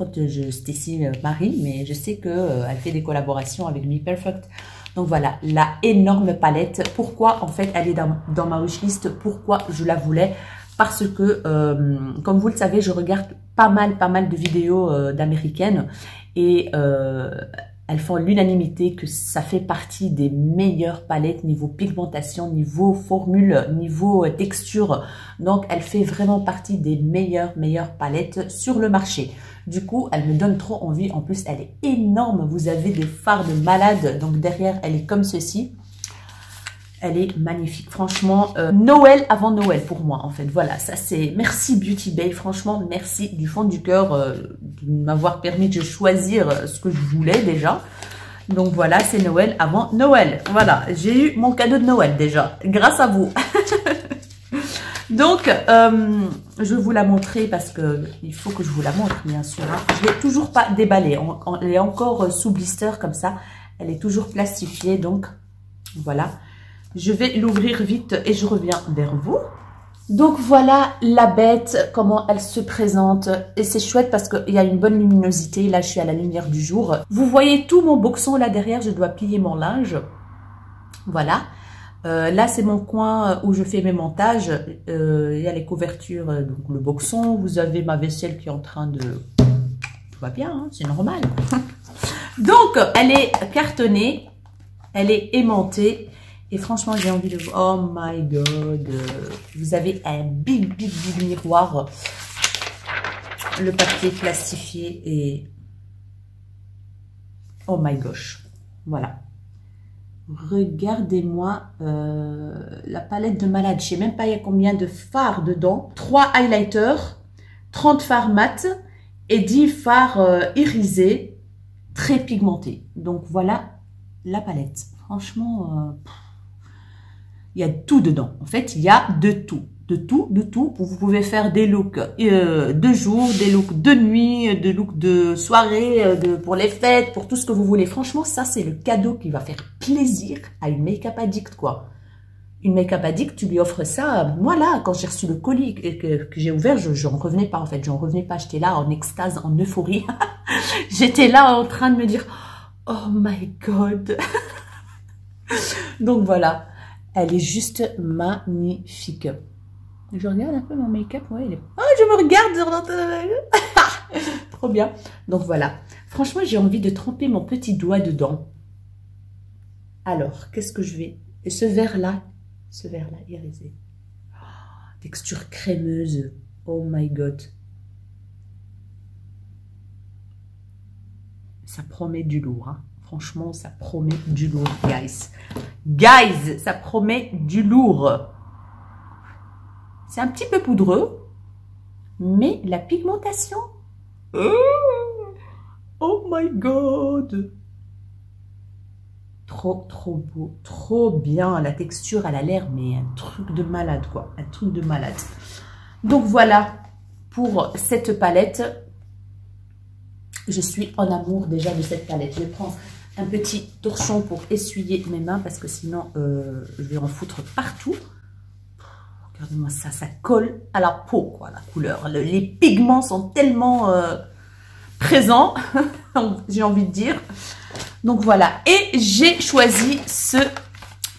S2: Stacy Marie, mais je sais que elle fait des collaborations avec Be Perfect. Donc voilà, la énorme palette. Pourquoi en fait elle est dans ma wishlist? Pourquoi je la voulais? Parce que comme vous le savez, je regarde pas mal de vidéos d'américaines et elles font l'unanimité que ça fait partie des meilleures palettes niveau pigmentation, niveau formule, niveau texture. Donc, elle fait vraiment partie des meilleures palettes sur le marché. Du coup, elle me donne trop envie. En plus, elle est énorme. Vous avez des fards de malade. Donc, derrière, elle est comme ceci. Elle est magnifique. Franchement, Noël avant Noël pour moi, en fait. Voilà, ça c'est... Merci Beauty Bay. Franchement, merci du fond du cœur de m'avoir permis de choisir ce que je voulais déjà. Donc voilà, c'est Noël avant Noël. Voilà, j'ai eu mon cadeau de Noël déjà, grâce à vous. Donc, je vais vous la montrer parce que il faut que je vous la montre, bien sûr. Hein. Je ne l'ai toujours pas déballée. Elle est encore sous blister comme ça. Elle est toujours plastifiée, donc voilà. Je vais l'ouvrir vite et je reviens vers vous. Donc voilà la bête, comment elle se présente. Et c'est chouette parce qu'il y a une bonne luminosité. Là, je suis à la lumière du jour. Vous voyez tout mon boxon là derrière. Je dois plier mon linge. Voilà. Là, c'est mon coin où je fais mes montages. Il y a les couvertures, donc le boxon. Vous avez ma vaisselle qui est en train de... Tout va bien, hein, c'est normal. Donc, elle est cartonnée. Elle est aimantée. Et franchement, j'ai envie de... Oh my God. Vous avez un big miroir. Le papier plastifié et... Oh my gosh. Voilà. Regardez-moi la palette de malade. Je sais même pas il y a combien de fards dedans. 3 highlighters, 30 fards mat et 10 fards irisés. très pigmenté. Donc voilà la palette. Franchement, il y a tout dedans. En fait, il y a de tout. De tout, de tout. Vous pouvez faire des looks de jour, des looks de nuit, des looks de soirée, pour les fêtes, pour tout ce que vous voulez. Franchement, ça, c'est le cadeau qui va faire plaisir à une make-up addict, quoi. Une make-up addict, tu lui offres ça. Moi, là, quand j'ai reçu le colis et que j'ai ouvert, j'en revenais pas, en fait. J'en revenais pas. J'étais là en extase, en euphorie. J'étais là en train de me dire, oh my God. Donc, voilà. Elle est juste magnifique. Je regarde un peu mon make-up. Ouais, oh, je me regarde. Trop bien. Donc, voilà. Franchement, j'ai envie de tremper mon petit doigt dedans. Alors, qu'est-ce que je vais... Et ce verre-là, irisé. Oh, texture crémeuse. Oh my God. Ça promet du lourd. Hein. Franchement, ça promet du lourd, guys. Guys, ça promet du lourd. C'est un petit peu poudreux, mais la pigmentation. Oh my God. Trop, trop beau, trop bien. La texture, elle a l'air, mais un truc de malade, quoi. Un truc de malade. Donc voilà, pour cette palette. Je suis en amour déjà de cette palette. Je vais prendre un petit torchon pour essuyer mes mains parce que sinon, je vais en foutre partout. Regardez-moi ça, ça colle à la peau, quoi, la couleur. Les pigments sont tellement présents, j'ai envie de dire. Donc voilà, et j'ai choisi ce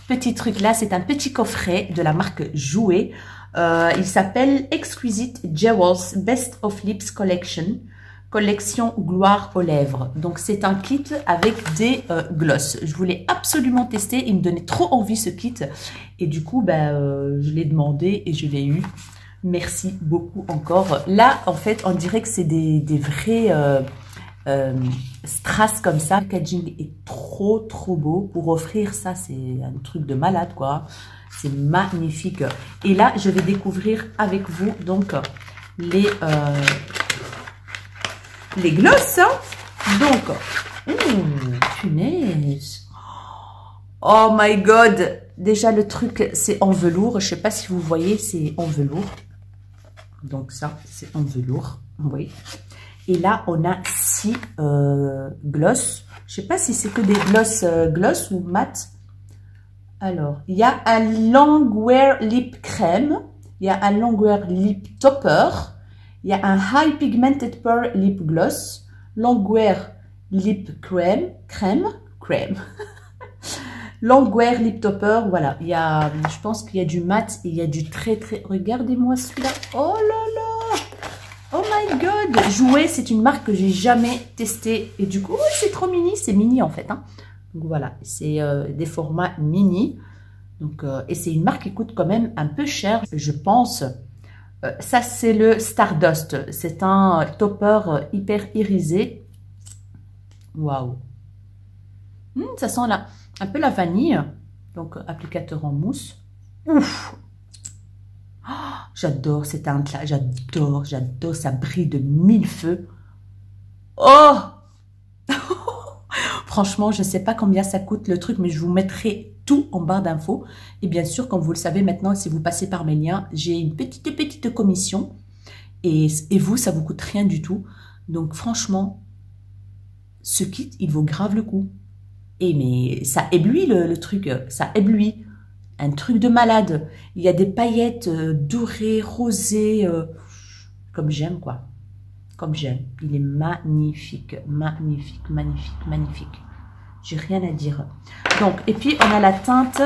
S2: petit truc-là. C'est un petit coffret de la marque Jouer. Il s'appelle Exquisite Jewels Best of Lips Collection. Collection Gloire aux lèvres. Donc, c'est un kit avec des gloss. Je voulais absolument tester. Il me donnait trop envie, ce kit. Et du coup, je l'ai demandé et je l'ai eu. Merci beaucoup encore. Là, en fait, on dirait que c'est des vrais strass comme ça. Le packaging est trop, trop beau. Pour offrir ça, c'est un truc de malade, quoi. C'est magnifique. Et là, je vais découvrir avec vous, donc, les gloss, hein. Donc, punaise. Oh my God. Déjà, le truc, c'est en velours. Je sais pas si vous voyez, c'est en velours. Donc, ça, c'est en velours. Oui. Et là, on a 6 gloss. Je sais pas si c'est que des gloss ou mat. Alors, il y a un Longwear Lip Crème. Il y a un Longwear Lip Topper. Il y a un High Pigmented Pearl Lip Gloss, Longwear Lip Crème. Longwear Lip Topper, voilà. Il y a, je pense qu'il y a du mat et il y a du très, très... Regardez-moi celui-là. Oh là là. Oh my God. Jouer, c'est une marque que j'ai jamais testée. Et du coup, c'est trop mini. C'est mini en fait. Hein. Donc voilà, c'est des formats mini. Donc, et c'est une marque qui coûte quand même un peu cher, je pense. Ça, c'est le Stardust. C'est un topper hyper irisé. Waouh. Ça sent là, un peu la vanille. Donc, applicateur en mousse. Ouf. Oh, j'adore cette teinte-là. J'adore, j'adore. Ça brille de mille feux. Oh. Franchement, je ne sais pas combien ça coûte le truc, mais je vous mettrai tout en barre d'infos. Et bien sûr, comme vous le savez maintenant, si vous passez par mes liens, j'ai une petite commission. Et vous, ça vous coûte rien du tout. Donc franchement, ce kit, il vaut grave le coup. Et mais ça éblouit le truc, ça éblouit. Un truc de malade. Il y a des paillettes dorées, rosées, comme j'aime quoi. Comme j'aime. Il est magnifique, magnifique, magnifique, magnifique. J'ai rien à dire. Donc, et puis on a la teinte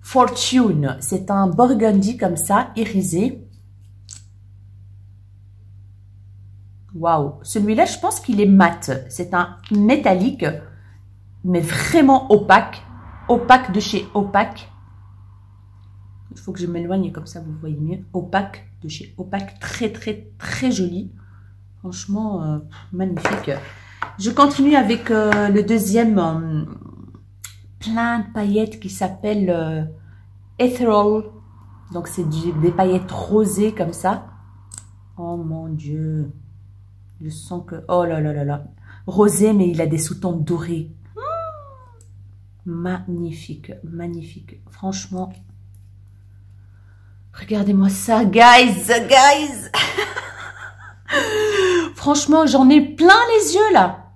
S2: Fortune. C'est un burgundy comme ça, irisé. Waouh. Celui-là, je pense qu'il est mat. C'est un métallique, mais vraiment opaque. Opaque de chez Opaque. Il faut que je m'éloigne comme ça, vous voyez mieux. Opaque de chez Opaque. Très, très, très joli. Franchement, magnifique. Je continue avec le deuxième plein de paillettes qui s'appelle Ethereal. Donc, c'est des paillettes rosées comme ça. Oh mon Dieu. Je sens que... Oh là là là là. Rosé, mais il a des sous-tons dorés. Magnifique, magnifique. Franchement, regardez-moi ça, guys, guys. Franchement, j'en ai plein les yeux, là.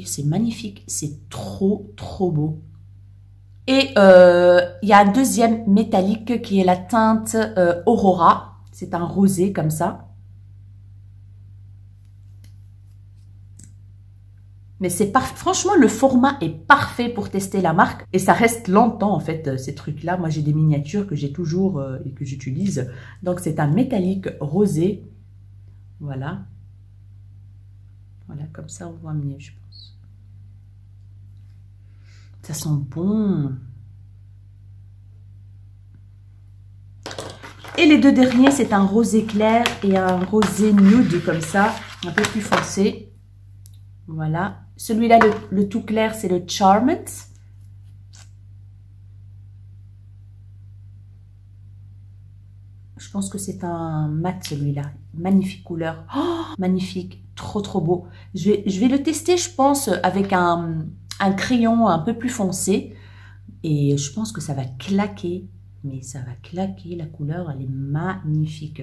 S2: C'est magnifique. C'est trop, trop beau. Et il y a un deuxième métallique qui est la teinte Aurora. C'est un rosé comme ça. Mais c'est parfait. Franchement, le format est parfait pour tester la marque. Et ça reste longtemps, en fait, ces trucs-là. Moi, j'ai des miniatures que j'ai toujours et que j'utilise. Donc, c'est un métallique rosé. Voilà. Voilà, comme ça, on voit mieux, je pense. Ça sent bon. Et les deux derniers, c'est un rosé clair et un rosé nude, comme ça. Un peu plus foncé. Voilà. Celui-là, le tout clair, c'est le Charmed. Je pense que c'est un mat, celui-là. Magnifique couleur. Oh, magnifique. Trop, trop beau. Je vais le tester, je pense, avec un crayon un peu plus foncé. Et je pense que ça va claquer. Mais ça va claquer. La couleur, elle est magnifique.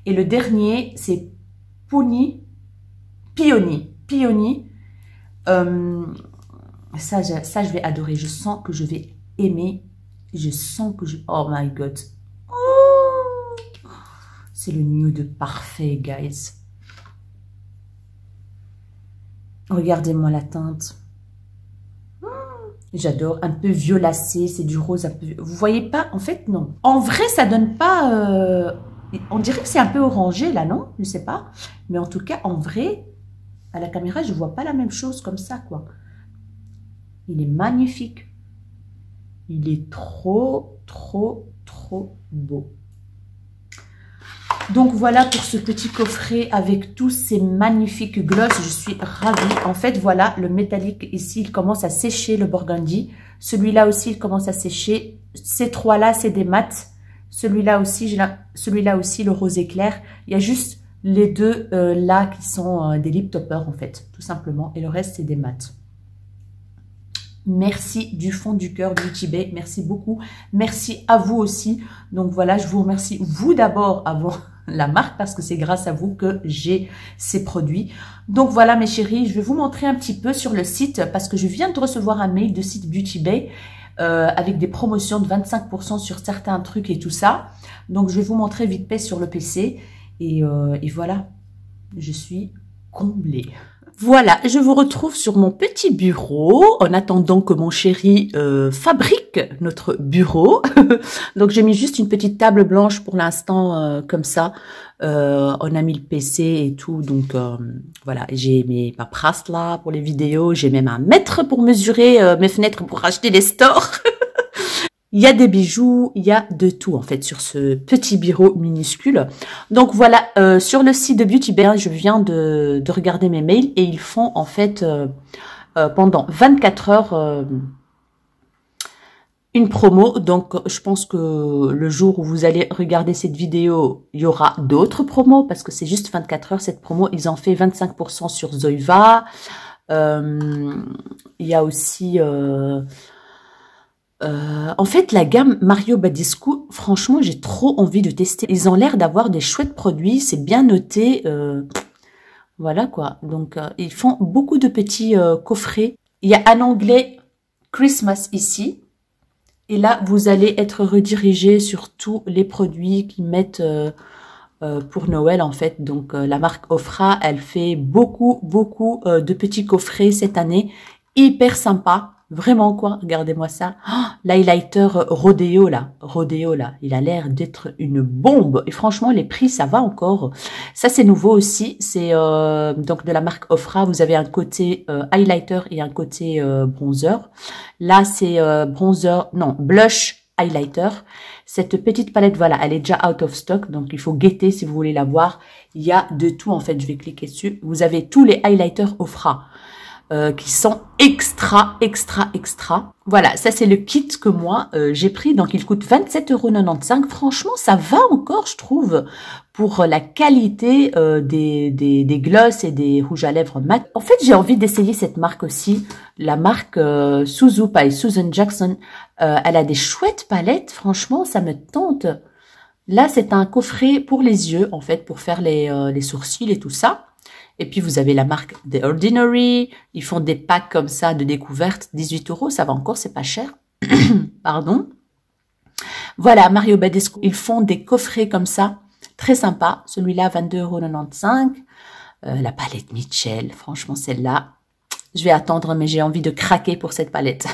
S2: Et le dernier, c'est Peony. Ça, je vais adorer. Je sens que je vais aimer. Je sens que je... Oh my God. Oh, c'est le nude parfait, guys. Regardez-moi la teinte. J'adore. Un peu violacé. C'est du rose un peu... Vous voyez pas? En fait, non. En vrai, ça donne pas... On dirait que c'est un peu orangé, là, non? Je sais pas. Mais en tout cas, en vrai... À la caméra, je vois pas la même chose comme ça, quoi. Il est magnifique. Il est trop, trop, trop beau. Donc, voilà pour ce petit coffret avec tous ces magnifiques gloss. Je suis ravie. En fait, voilà, le métallique ici, il commence à sécher, le burgundy. Celui-là aussi, il commence à sécher. Ces trois-là, c'est des mats. Celui-là aussi, le rosé clair. Il y a juste... les deux là qui sont des lip toppers en fait, tout simplement. Et le reste, c'est des mats. Merci du fond du cœur, Beauty Bay. Merci beaucoup. Merci à vous aussi. Donc voilà, je vous remercie vous d'abord avant la marque parce que c'est grâce à vous que j'ai ces produits. Donc voilà mes chéris, je vais vous montrer un petit peu sur le site parce que je viens de recevoir un mail de site Beauty Bay avec des promotions de 25% sur certains trucs et tout ça. Donc je vais vous montrer vite fait sur le PC. Et voilà, je suis comblée. Voilà, je vous retrouve sur mon petit bureau en attendant que mon chéri fabrique notre bureau. Donc, j'ai mis juste une petite table blanche pour l'instant, comme ça. On a mis le PC et tout. Donc, voilà, j'ai mes paperasses là pour les vidéos. J'ai même un mètre pour mesurer mes fenêtres pour acheter des stores. Il y a des bijoux, il y a de tout en fait sur ce petit bureau minuscule. Donc voilà, sur le site de Beauty Bay, je viens de regarder mes mails et ils font en fait pendant 24 heures une promo. Donc je pense que le jour où vous allez regarder cette vidéo, il y aura d'autres promos parce que c'est juste 24 heures cette promo. Ils ont fait 25% sur Zoeva. Il y a aussi... en fait, la gamme Mario Badescu, franchement, j'ai trop envie de tester. Ils ont l'air d'avoir des chouettes produits, c'est bien noté. Voilà quoi. Donc, ils font beaucoup de petits coffrets. Il y a un onglet Christmas ici. Et là, vous allez être redirigé sur tous les produits qu'ils mettent pour Noël en fait. Donc, la marque Ofra, elle fait beaucoup de petits coffrets cette année. Hyper sympa. Vraiment quoi, regardez-moi ça. Oh, l'highlighter Rodeo là, il a l'air d'être une bombe. Et franchement, les prix, ça va encore. Ça, c'est nouveau aussi. C'est donc de la marque Ofra. Vous avez un côté highlighter et un côté bronzer. Là, c'est bronzer, non, blush highlighter. Cette petite palette, voilà, elle est déjà out of stock. Donc, il faut guetter si vous voulez la voir. Il y a de tout en fait. Je vais cliquer dessus. Vous avez tous les highlighters Ofra. qui sont extra. Voilà, ça c'est le kit que moi j'ai pris, donc il coûte 27,95 €. Franchement, ça va encore, je trouve, pour la qualité des glosses et des rouges à lèvres mat. En fait, j'ai envie d'essayer cette marque aussi, la marque Suzu by Susan Jackson. Elle a des chouettes palettes, franchement, ça me tente. Là, c'est un coffret pour les yeux, en fait, pour faire les sourcils et tout ça. Et puis, vous avez la marque The Ordinary. Ils font des packs comme ça de découverte, 18 €. Ça va encore, c'est pas cher. Pardon. Voilà, Mario Badescu. Ils font des coffrets comme ça, très sympa. Celui-là, 22,95 €. La palette Mitchell, franchement, celle-là, je vais attendre, mais j'ai envie de craquer pour cette palette.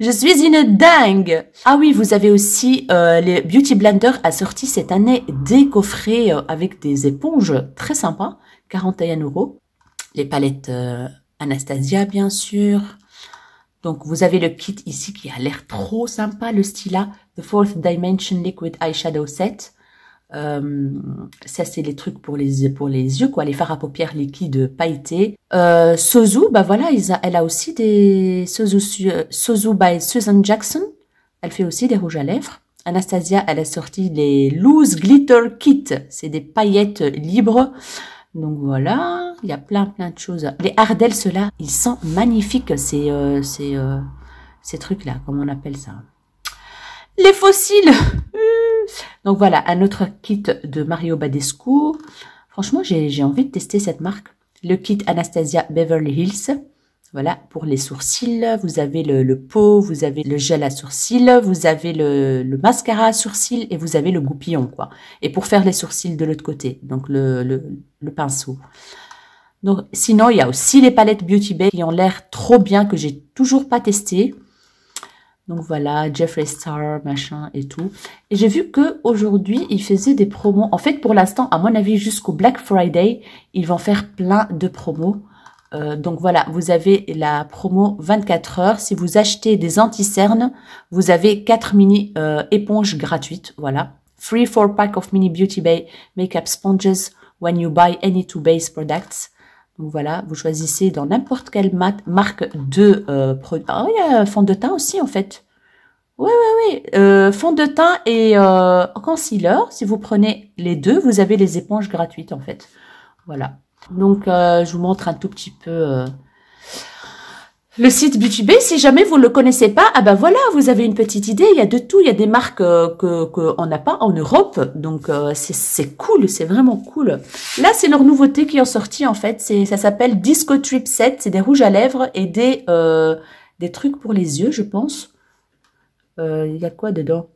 S2: Je suis une dingue. Ah oui, vous avez aussi les Beauty Blender a sorti cette année des coffrets avec des éponges très sympas, 41 €. Les palettes Anastasia, bien sûr. Donc, vous avez le kit ici qui a l'air trop sympa, le Stila The Fourth Dimension Liquid Eyeshadow Set. Ça, c'est les trucs pour les yeux, quoi, les fards à paupières liquides pailletés. Suzu, bah voilà, elle a aussi des Suzu by Susan Jackson. Elle fait aussi des rouges à lèvres. Anastasia, elle a sorti les Loose Glitter Kit. C'est des paillettes libres. Donc voilà, il y a plein de choses. Les Ardell, ceux-là, ils sont magnifiques, ces trucs-là, comment on appelle ça? Les fossiles. Donc voilà, un autre kit de Mario Badescu. Franchement, j'ai envie de tester cette marque. Le kit Anastasia Beverly Hills. Voilà, pour les sourcils, vous avez le pot, vous avez le gel à sourcils, vous avez le mascara à sourcils et vous avez le goupillon, quoi. Et pour faire les sourcils de l'autre côté, donc le pinceau. Donc, sinon, il y a aussi les palettes Beauty Bay qui ont l'air trop bien, que j'ai toujours pas testé. Donc voilà, Jeffree Star, machin et tout. Et j'ai vu que aujourd'hui ils faisaient des promos. En fait, pour l'instant, à mon avis, jusqu'au Black Friday, ils vont faire plein de promos. Donc voilà, vous avez la promo 24 heures. Si vous achetez des anti-cernes, vous avez 4 mini éponges gratuites. Voilà. Free 4-pack of mini Beauty Bay Makeup Sponges when you buy any 2 base products. Donc voilà, vous choisissez dans n'importe quelle marque de produits. Ah, il y a fond de teint aussi en fait. Oui. Fond de teint et concealer. Si vous prenez les deux, vous avez les éponges gratuites en fait. Voilà. Donc je vous montre un tout petit peu le site Beauty Bay. Si jamais vous ne le connaissez pas, ah ben voilà, vous avez une petite idée. Il y a de tout. Il y a des marques qu'on n'a pas en Europe. Donc c'est cool, c'est vraiment cool. Là, c'est leur nouveauté qui est sortie en fait. Ça s'appelle Disco Trip Set. C'est des rouges à lèvres et des trucs pour les yeux, je pense. Il y a quoi dedans?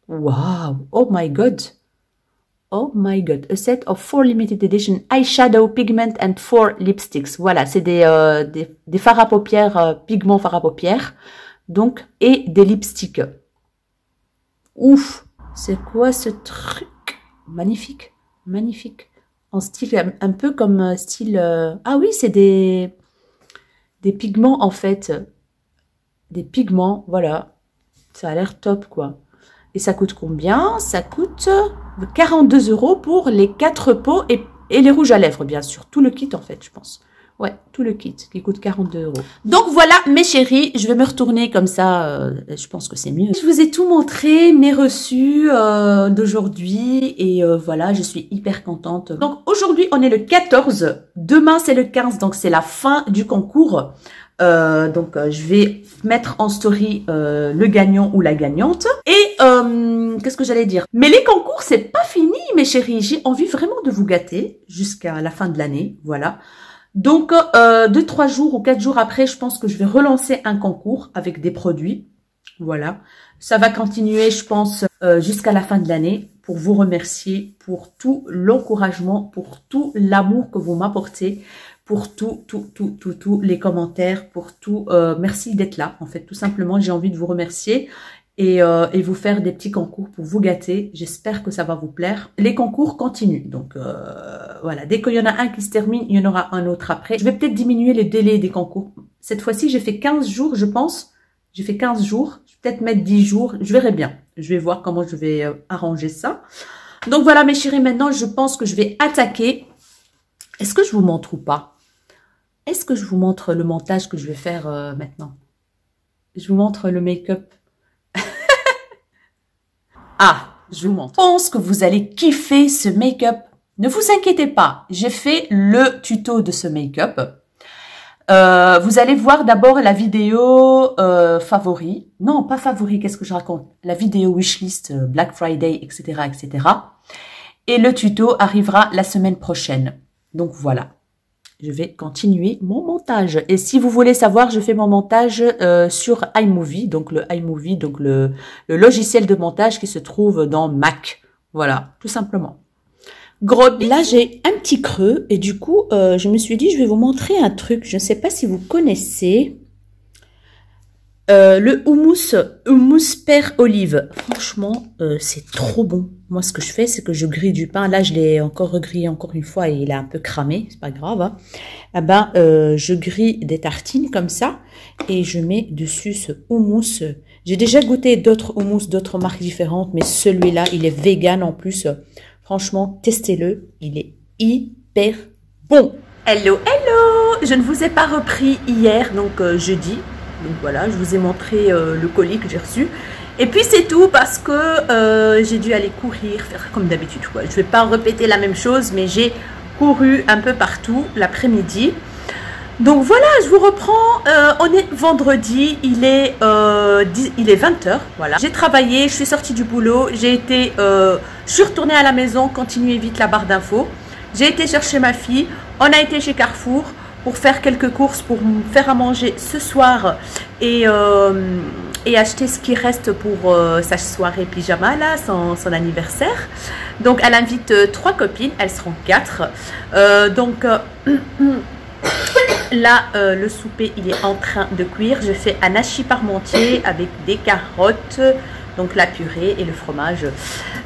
S2: Waouh! Oh my god! Oh my god, a set of 4 limited edition eyeshadow pigment and 4 lipsticks. Voilà, c'est des fards à paupières, pigments fards à paupières. Donc, et des lipsticks. Ouf, c'est quoi ce truc? Magnifique, magnifique. En style, un peu comme style... ah oui, c'est des pigments en fait. Des pigments, voilà. Ça a l'air top quoi. Et ça coûte combien? Ça coûte 42 € pour les 4 pots et les rouges à lèvres, bien sûr. Tout le kit, en fait, je pense. Ouais, tout le kit qui coûte 42 €. Donc voilà, mes chéris, je vais me retourner comme ça. Je pense que c'est mieux. Je vous ai tout montré, mes reçus d'aujourd'hui. Et voilà, je suis hyper contente. Donc aujourd'hui, on est le 14. Demain, c'est le 15. Donc c'est la fin du concours. Je vais mettre en story le gagnant ou la gagnante. Et qu'est-ce que j'allais dire? Mais les concours, c'est pas fini, mes chéris. J'ai envie vraiment de vous gâter jusqu'à la fin de l'année. Voilà. Donc, 2-3 jours ou 4 jours après, je pense que je vais relancer un concours avec des produits. Voilà. Ça va continuer, je pense, jusqu'à la fin de l'année pour vous remercier pour tout l'encouragement, pour tout l'amour que vous m'apportez, pour tous les commentaires, pour tout. Merci d'être là. En fait, tout simplement, j'ai envie de vous remercier et vous faire des petits concours pour vous gâter. J'espère que ça va vous plaire. Les concours continuent. Donc, voilà. Dès qu'il y en a un qui se termine, il y en aura un autre après. Je vais peut-être diminuer les délais des concours. Cette fois-ci, j'ai fait 15 jours, je pense. J'ai fait 15 jours. Je vais peut-être mettre 10 jours. Je verrai bien. Je vais voir comment je vais arranger ça. Donc, voilà, mes chéris. Maintenant, je pense que je vais attaquer. Est-ce que je vous montre ou pas? Est-ce que je vous montre le montage que je vais faire maintenant? Je vous montre le make-up. Ah, je vous montre. Je pense que vous allez kiffer ce make-up. Ne vous inquiétez pas, j'ai fait le tuto de ce make-up. Vous allez voir d'abord la vidéo favori. Non, pas favori, qu'est-ce que je raconte? La vidéo wishlist, Black Friday, etc., etc. Et le tuto arrivera la semaine prochaine. Donc voilà, je vais continuer mon montage. Et si vous voulez savoir, je fais mon montage sur iMovie, donc le iMovie, donc le logiciel de montage qui se trouve dans Mac. Voilà, tout simplement. Gros, là j'ai un petit creux et du coup je me suis dit je vais vous montrer un truc. Je ne sais pas si vous connaissez le houmous père olive. Franchement c'est trop bon. Moi ce que je fais c'est que je grille du pain. Là je l'ai encore regrillé encore une fois et il a un peu cramé, c'est pas grave. Hein. Eh ben je grille des tartines comme ça et je mets dessus ce houmous. J'ai déjà goûté d'autres houmous, d'autres marques différentes, mais celui-là il est vegan en plus. Franchement, testez-le, il est hyper bon. Hello, hello! Je ne vous ai pas repris hier, donc jeudi. Donc voilà, je vous ai montré le colis que j'ai reçu. Et puis c'est tout parce que j'ai dû aller courir, faire comme d'habitude. Je ne vais pas répéter la même chose, mais j'ai couru un peu partout l'après-midi. Donc voilà, je vous reprends, on est vendredi, il est 20h, voilà. J'ai travaillé, je suis sortie du boulot, je suis retournée à la maison, continuez vite la barre d'infos. J'ai été chercher ma fille, on a été chez Carrefour pour faire quelques courses, pour me faire à manger ce soir et acheter ce qui reste pour sa soirée pyjama, là, son anniversaire. Donc elle invite 3 copines, elles seront 4. Là, le souper, il est en train de cuire. Je fais un hachis parmentier avec des carottes, donc la purée et le fromage.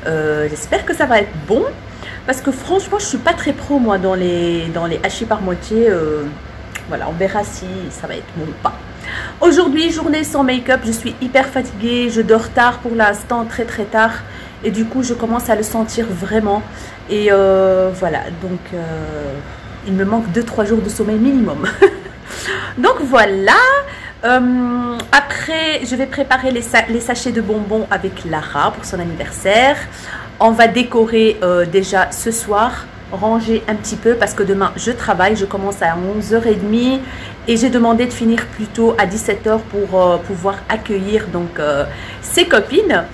S2: J'espère que ça va être bon. Parce que franchement, je suis pas très pro, moi, dans les hachis parmentiers. Voilà, on verra si ça va être bon ou pas. Aujourd'hui, journée sans make-up. Je suis hyper fatiguée. Je dors tard pour l'instant, très très tard. Et du coup, je commence à le sentir vraiment. Et voilà, donc... il me manque 2-3 jours de sommeil minimum. Donc voilà. Après, je vais préparer les sachets de bonbons avec Lara pour son anniversaire. On va décorer déjà ce soir, ranger un petit peu parce que demain je travaille. Je commence à 11h30 et j'ai demandé de finir plus tôt à 17h pour pouvoir accueillir donc ses copines.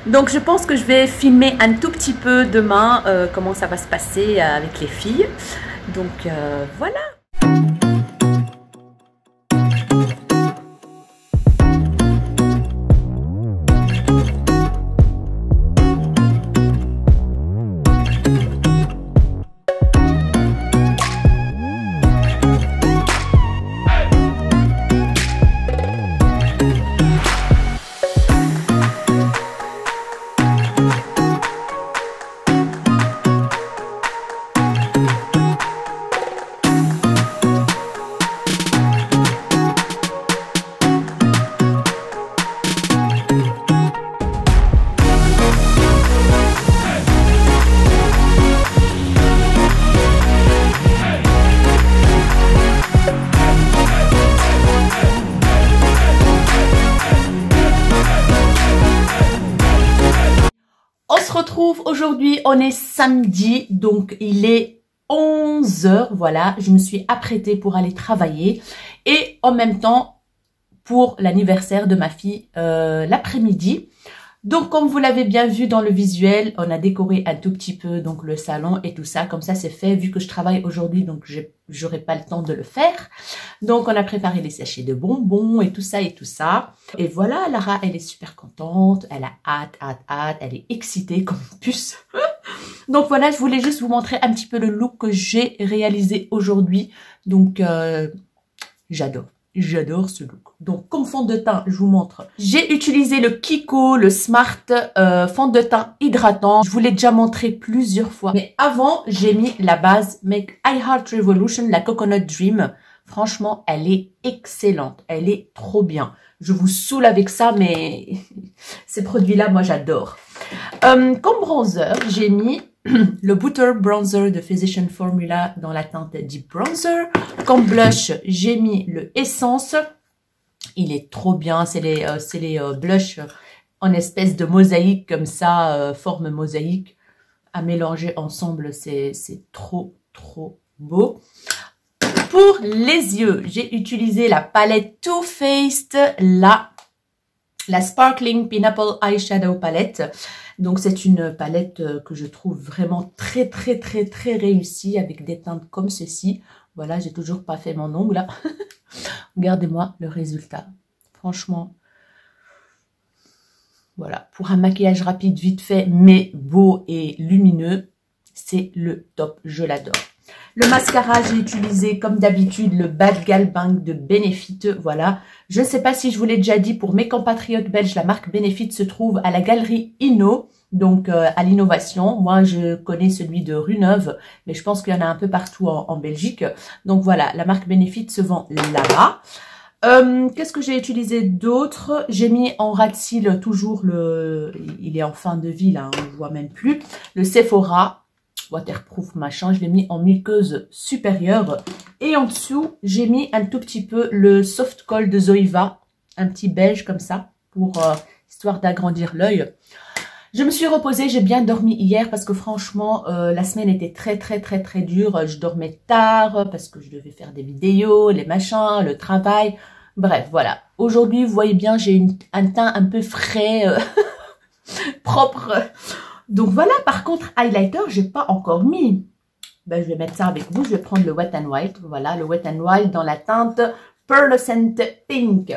S2: Donc je pense que je vais filmer un tout petit peu demain comment ça va se passer avec les filles. Donc voilà. Aujourd'hui, on est samedi, donc il est 11h, voilà, je me suis apprêtée pour aller travailler et en même temps pour l'anniversaire de ma fille l'après-midi. Donc comme vous l'avez bien vu dans le visuel, on a décoré un tout petit peu donc le salon et tout ça, comme ça c'est fait vu que je travaille aujourd'hui donc j'aurai pas le temps de le faire. Donc on a préparé les sachets de bonbons et tout ça et tout ça. Et voilà, Lara elle est super contente, elle a hâte, elle est excitée comme une puce. Donc voilà, je voulais juste vous montrer un petit peu le look que j'ai réalisé aujourd'hui. Donc j'adore ce look. Donc, comme fond de teint, je vous montre. J'ai utilisé le Kiko, le Smart fond de teint hydratant. Je vous l'ai déjà montré plusieurs fois. Mais avant, j'ai mis la base Make I Heart Revolution, la Coconut Dream. Franchement, elle est excellente. Elle est trop bien. Je vous saoule avec ça, mais ces produits-là, moi, j'adore. Comme bronzer, j'ai mis le Butter Bronzer de Physician Formula dans la teinte Deep Bronzer. Comme blush, j'ai mis le Essence. Il est trop bien. C'est les blushs en espèce de mosaïque comme ça, forme mosaïque. À mélanger ensemble, c'est trop beau. Pour les yeux, j'ai utilisé la palette Too Faced, la Sparkling Pineapple Eyeshadow Palette. Donc c'est une palette que je trouve vraiment très réussie avec des teintes comme ceci. Voilà, j'ai toujours pas fait mon ongle là. Regardez-moi le résultat. Franchement, voilà, pour un maquillage rapide, vite fait, mais beau et lumineux, c'est le top, je l'adore. Le mascara, j'ai utilisé comme d'habitude le Bad Gal Bang de Benefit, voilà. Je ne sais pas si je vous l'ai déjà dit, pour mes compatriotes belges, la marque Benefit se trouve à la galerie Inno, donc à l'innovation. Moi, je connais celui de Rue Neuve, mais je pense qu'il y en a un peu partout en Belgique. Donc voilà, la marque Benefit se vend là-bas. Qu'est-ce que j'ai utilisé d'autre? J'ai mis en ras de cils toujours il est en fin de vie là, on ne voit même plus, le Sephora waterproof machin, je l'ai mis en muqueuse supérieure. Et en dessous, j'ai mis un tout petit peu le Soft Kohl de Zoeva, un petit beige comme ça, pour histoire d'agrandir l'œil. Je me suis reposée, j'ai bien dormi hier parce que franchement, la semaine était très dure. Je dormais tard parce que je devais faire des vidéos, les machins, le travail. Bref, voilà. Aujourd'hui, vous voyez bien, j'ai un teint un peu frais, propre. Donc voilà, par contre, highlighter, j'ai pas encore mis. Ben, je vais mettre ça avec vous. Je vais prendre le Wet n Wild. Voilà, le Wet n Wild dans la teinte Pearlescent Pink.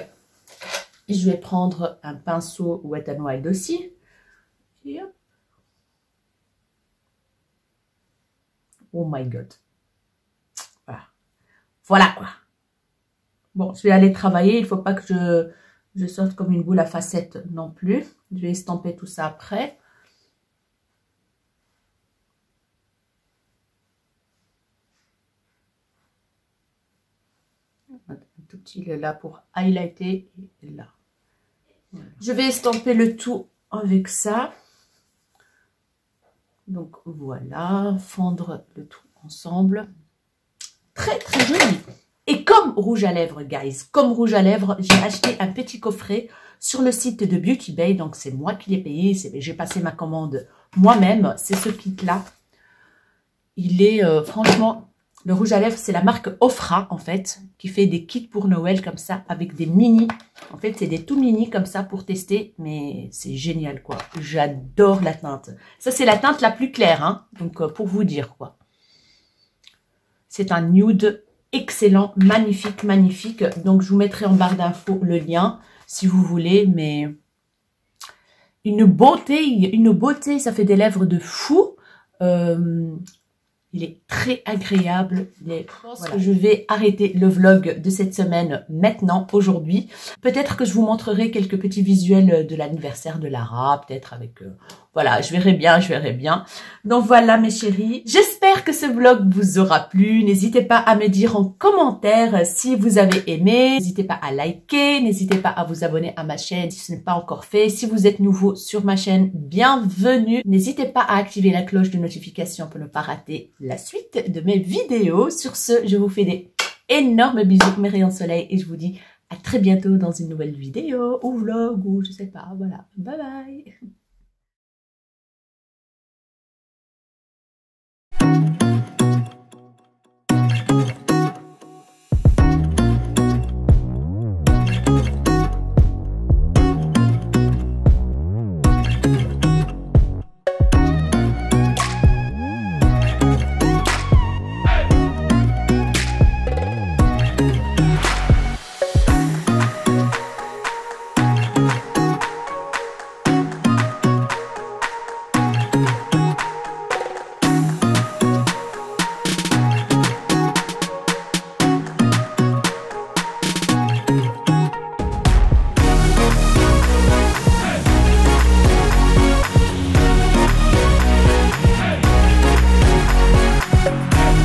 S2: Et je vais prendre un pinceau Wet n Wild aussi. Et hop. Oh my god. Voilà. Voilà quoi. Bon, je vais aller travailler. Il ne faut pas que je sorte comme une boule à facettes non plus. Je vais estamper tout ça après. Un tout petit là pour highlighter. Et là. Voilà. Je vais estamper le tout avec ça. Donc voilà, fondre le tout ensemble. Très joli. Et comme rouge à lèvres, guys, comme rouge à lèvres, j'ai acheté un petit coffret sur le site de Beauty Bay. Donc c'est moi qui l'ai payé, j'ai passé ma commande moi-même. C'est ce kit-là. Il est franchement, le rouge à lèvres, c'est la marque Ofra en fait, qui fait des kits pour Noël comme ça, avec des mini. En fait, c'est des tout mini comme ça pour tester, mais c'est génial quoi. J'adore la teinte. Ça, c'est la teinte la plus claire, hein. Donc, pour vous dire quoi. C'est un nude excellent, magnifique. Donc, je vous mettrai en barre d'infos le lien si vous voulez, mais une beauté, ça fait des lèvres de fou. Il est très agréable. Je pense que je vais arrêter le vlog de cette semaine maintenant, aujourd'hui. Peut-être que je vous montrerai quelques petits visuels de l'anniversaire de Lara, peut-être avec... voilà, je verrai bien. Donc voilà mes chéris, j'espère que ce vlog vous aura plu. N'hésitez pas à me dire en commentaire si vous avez aimé. N'hésitez pas à liker, n'hésitez pas à vous abonner à ma chaîne si ce n'est pas encore fait. Si vous êtes nouveau sur ma chaîne, bienvenue. N'hésitez pas à activer la cloche de notification pour ne pas rater la suite de mes vidéos. Sur ce, je vous fais des énormes bisous, mes rayons de soleil, et je vous dis à très bientôt dans une nouvelle vidéo ou vlog ou je sais pas, voilà. Bye bye.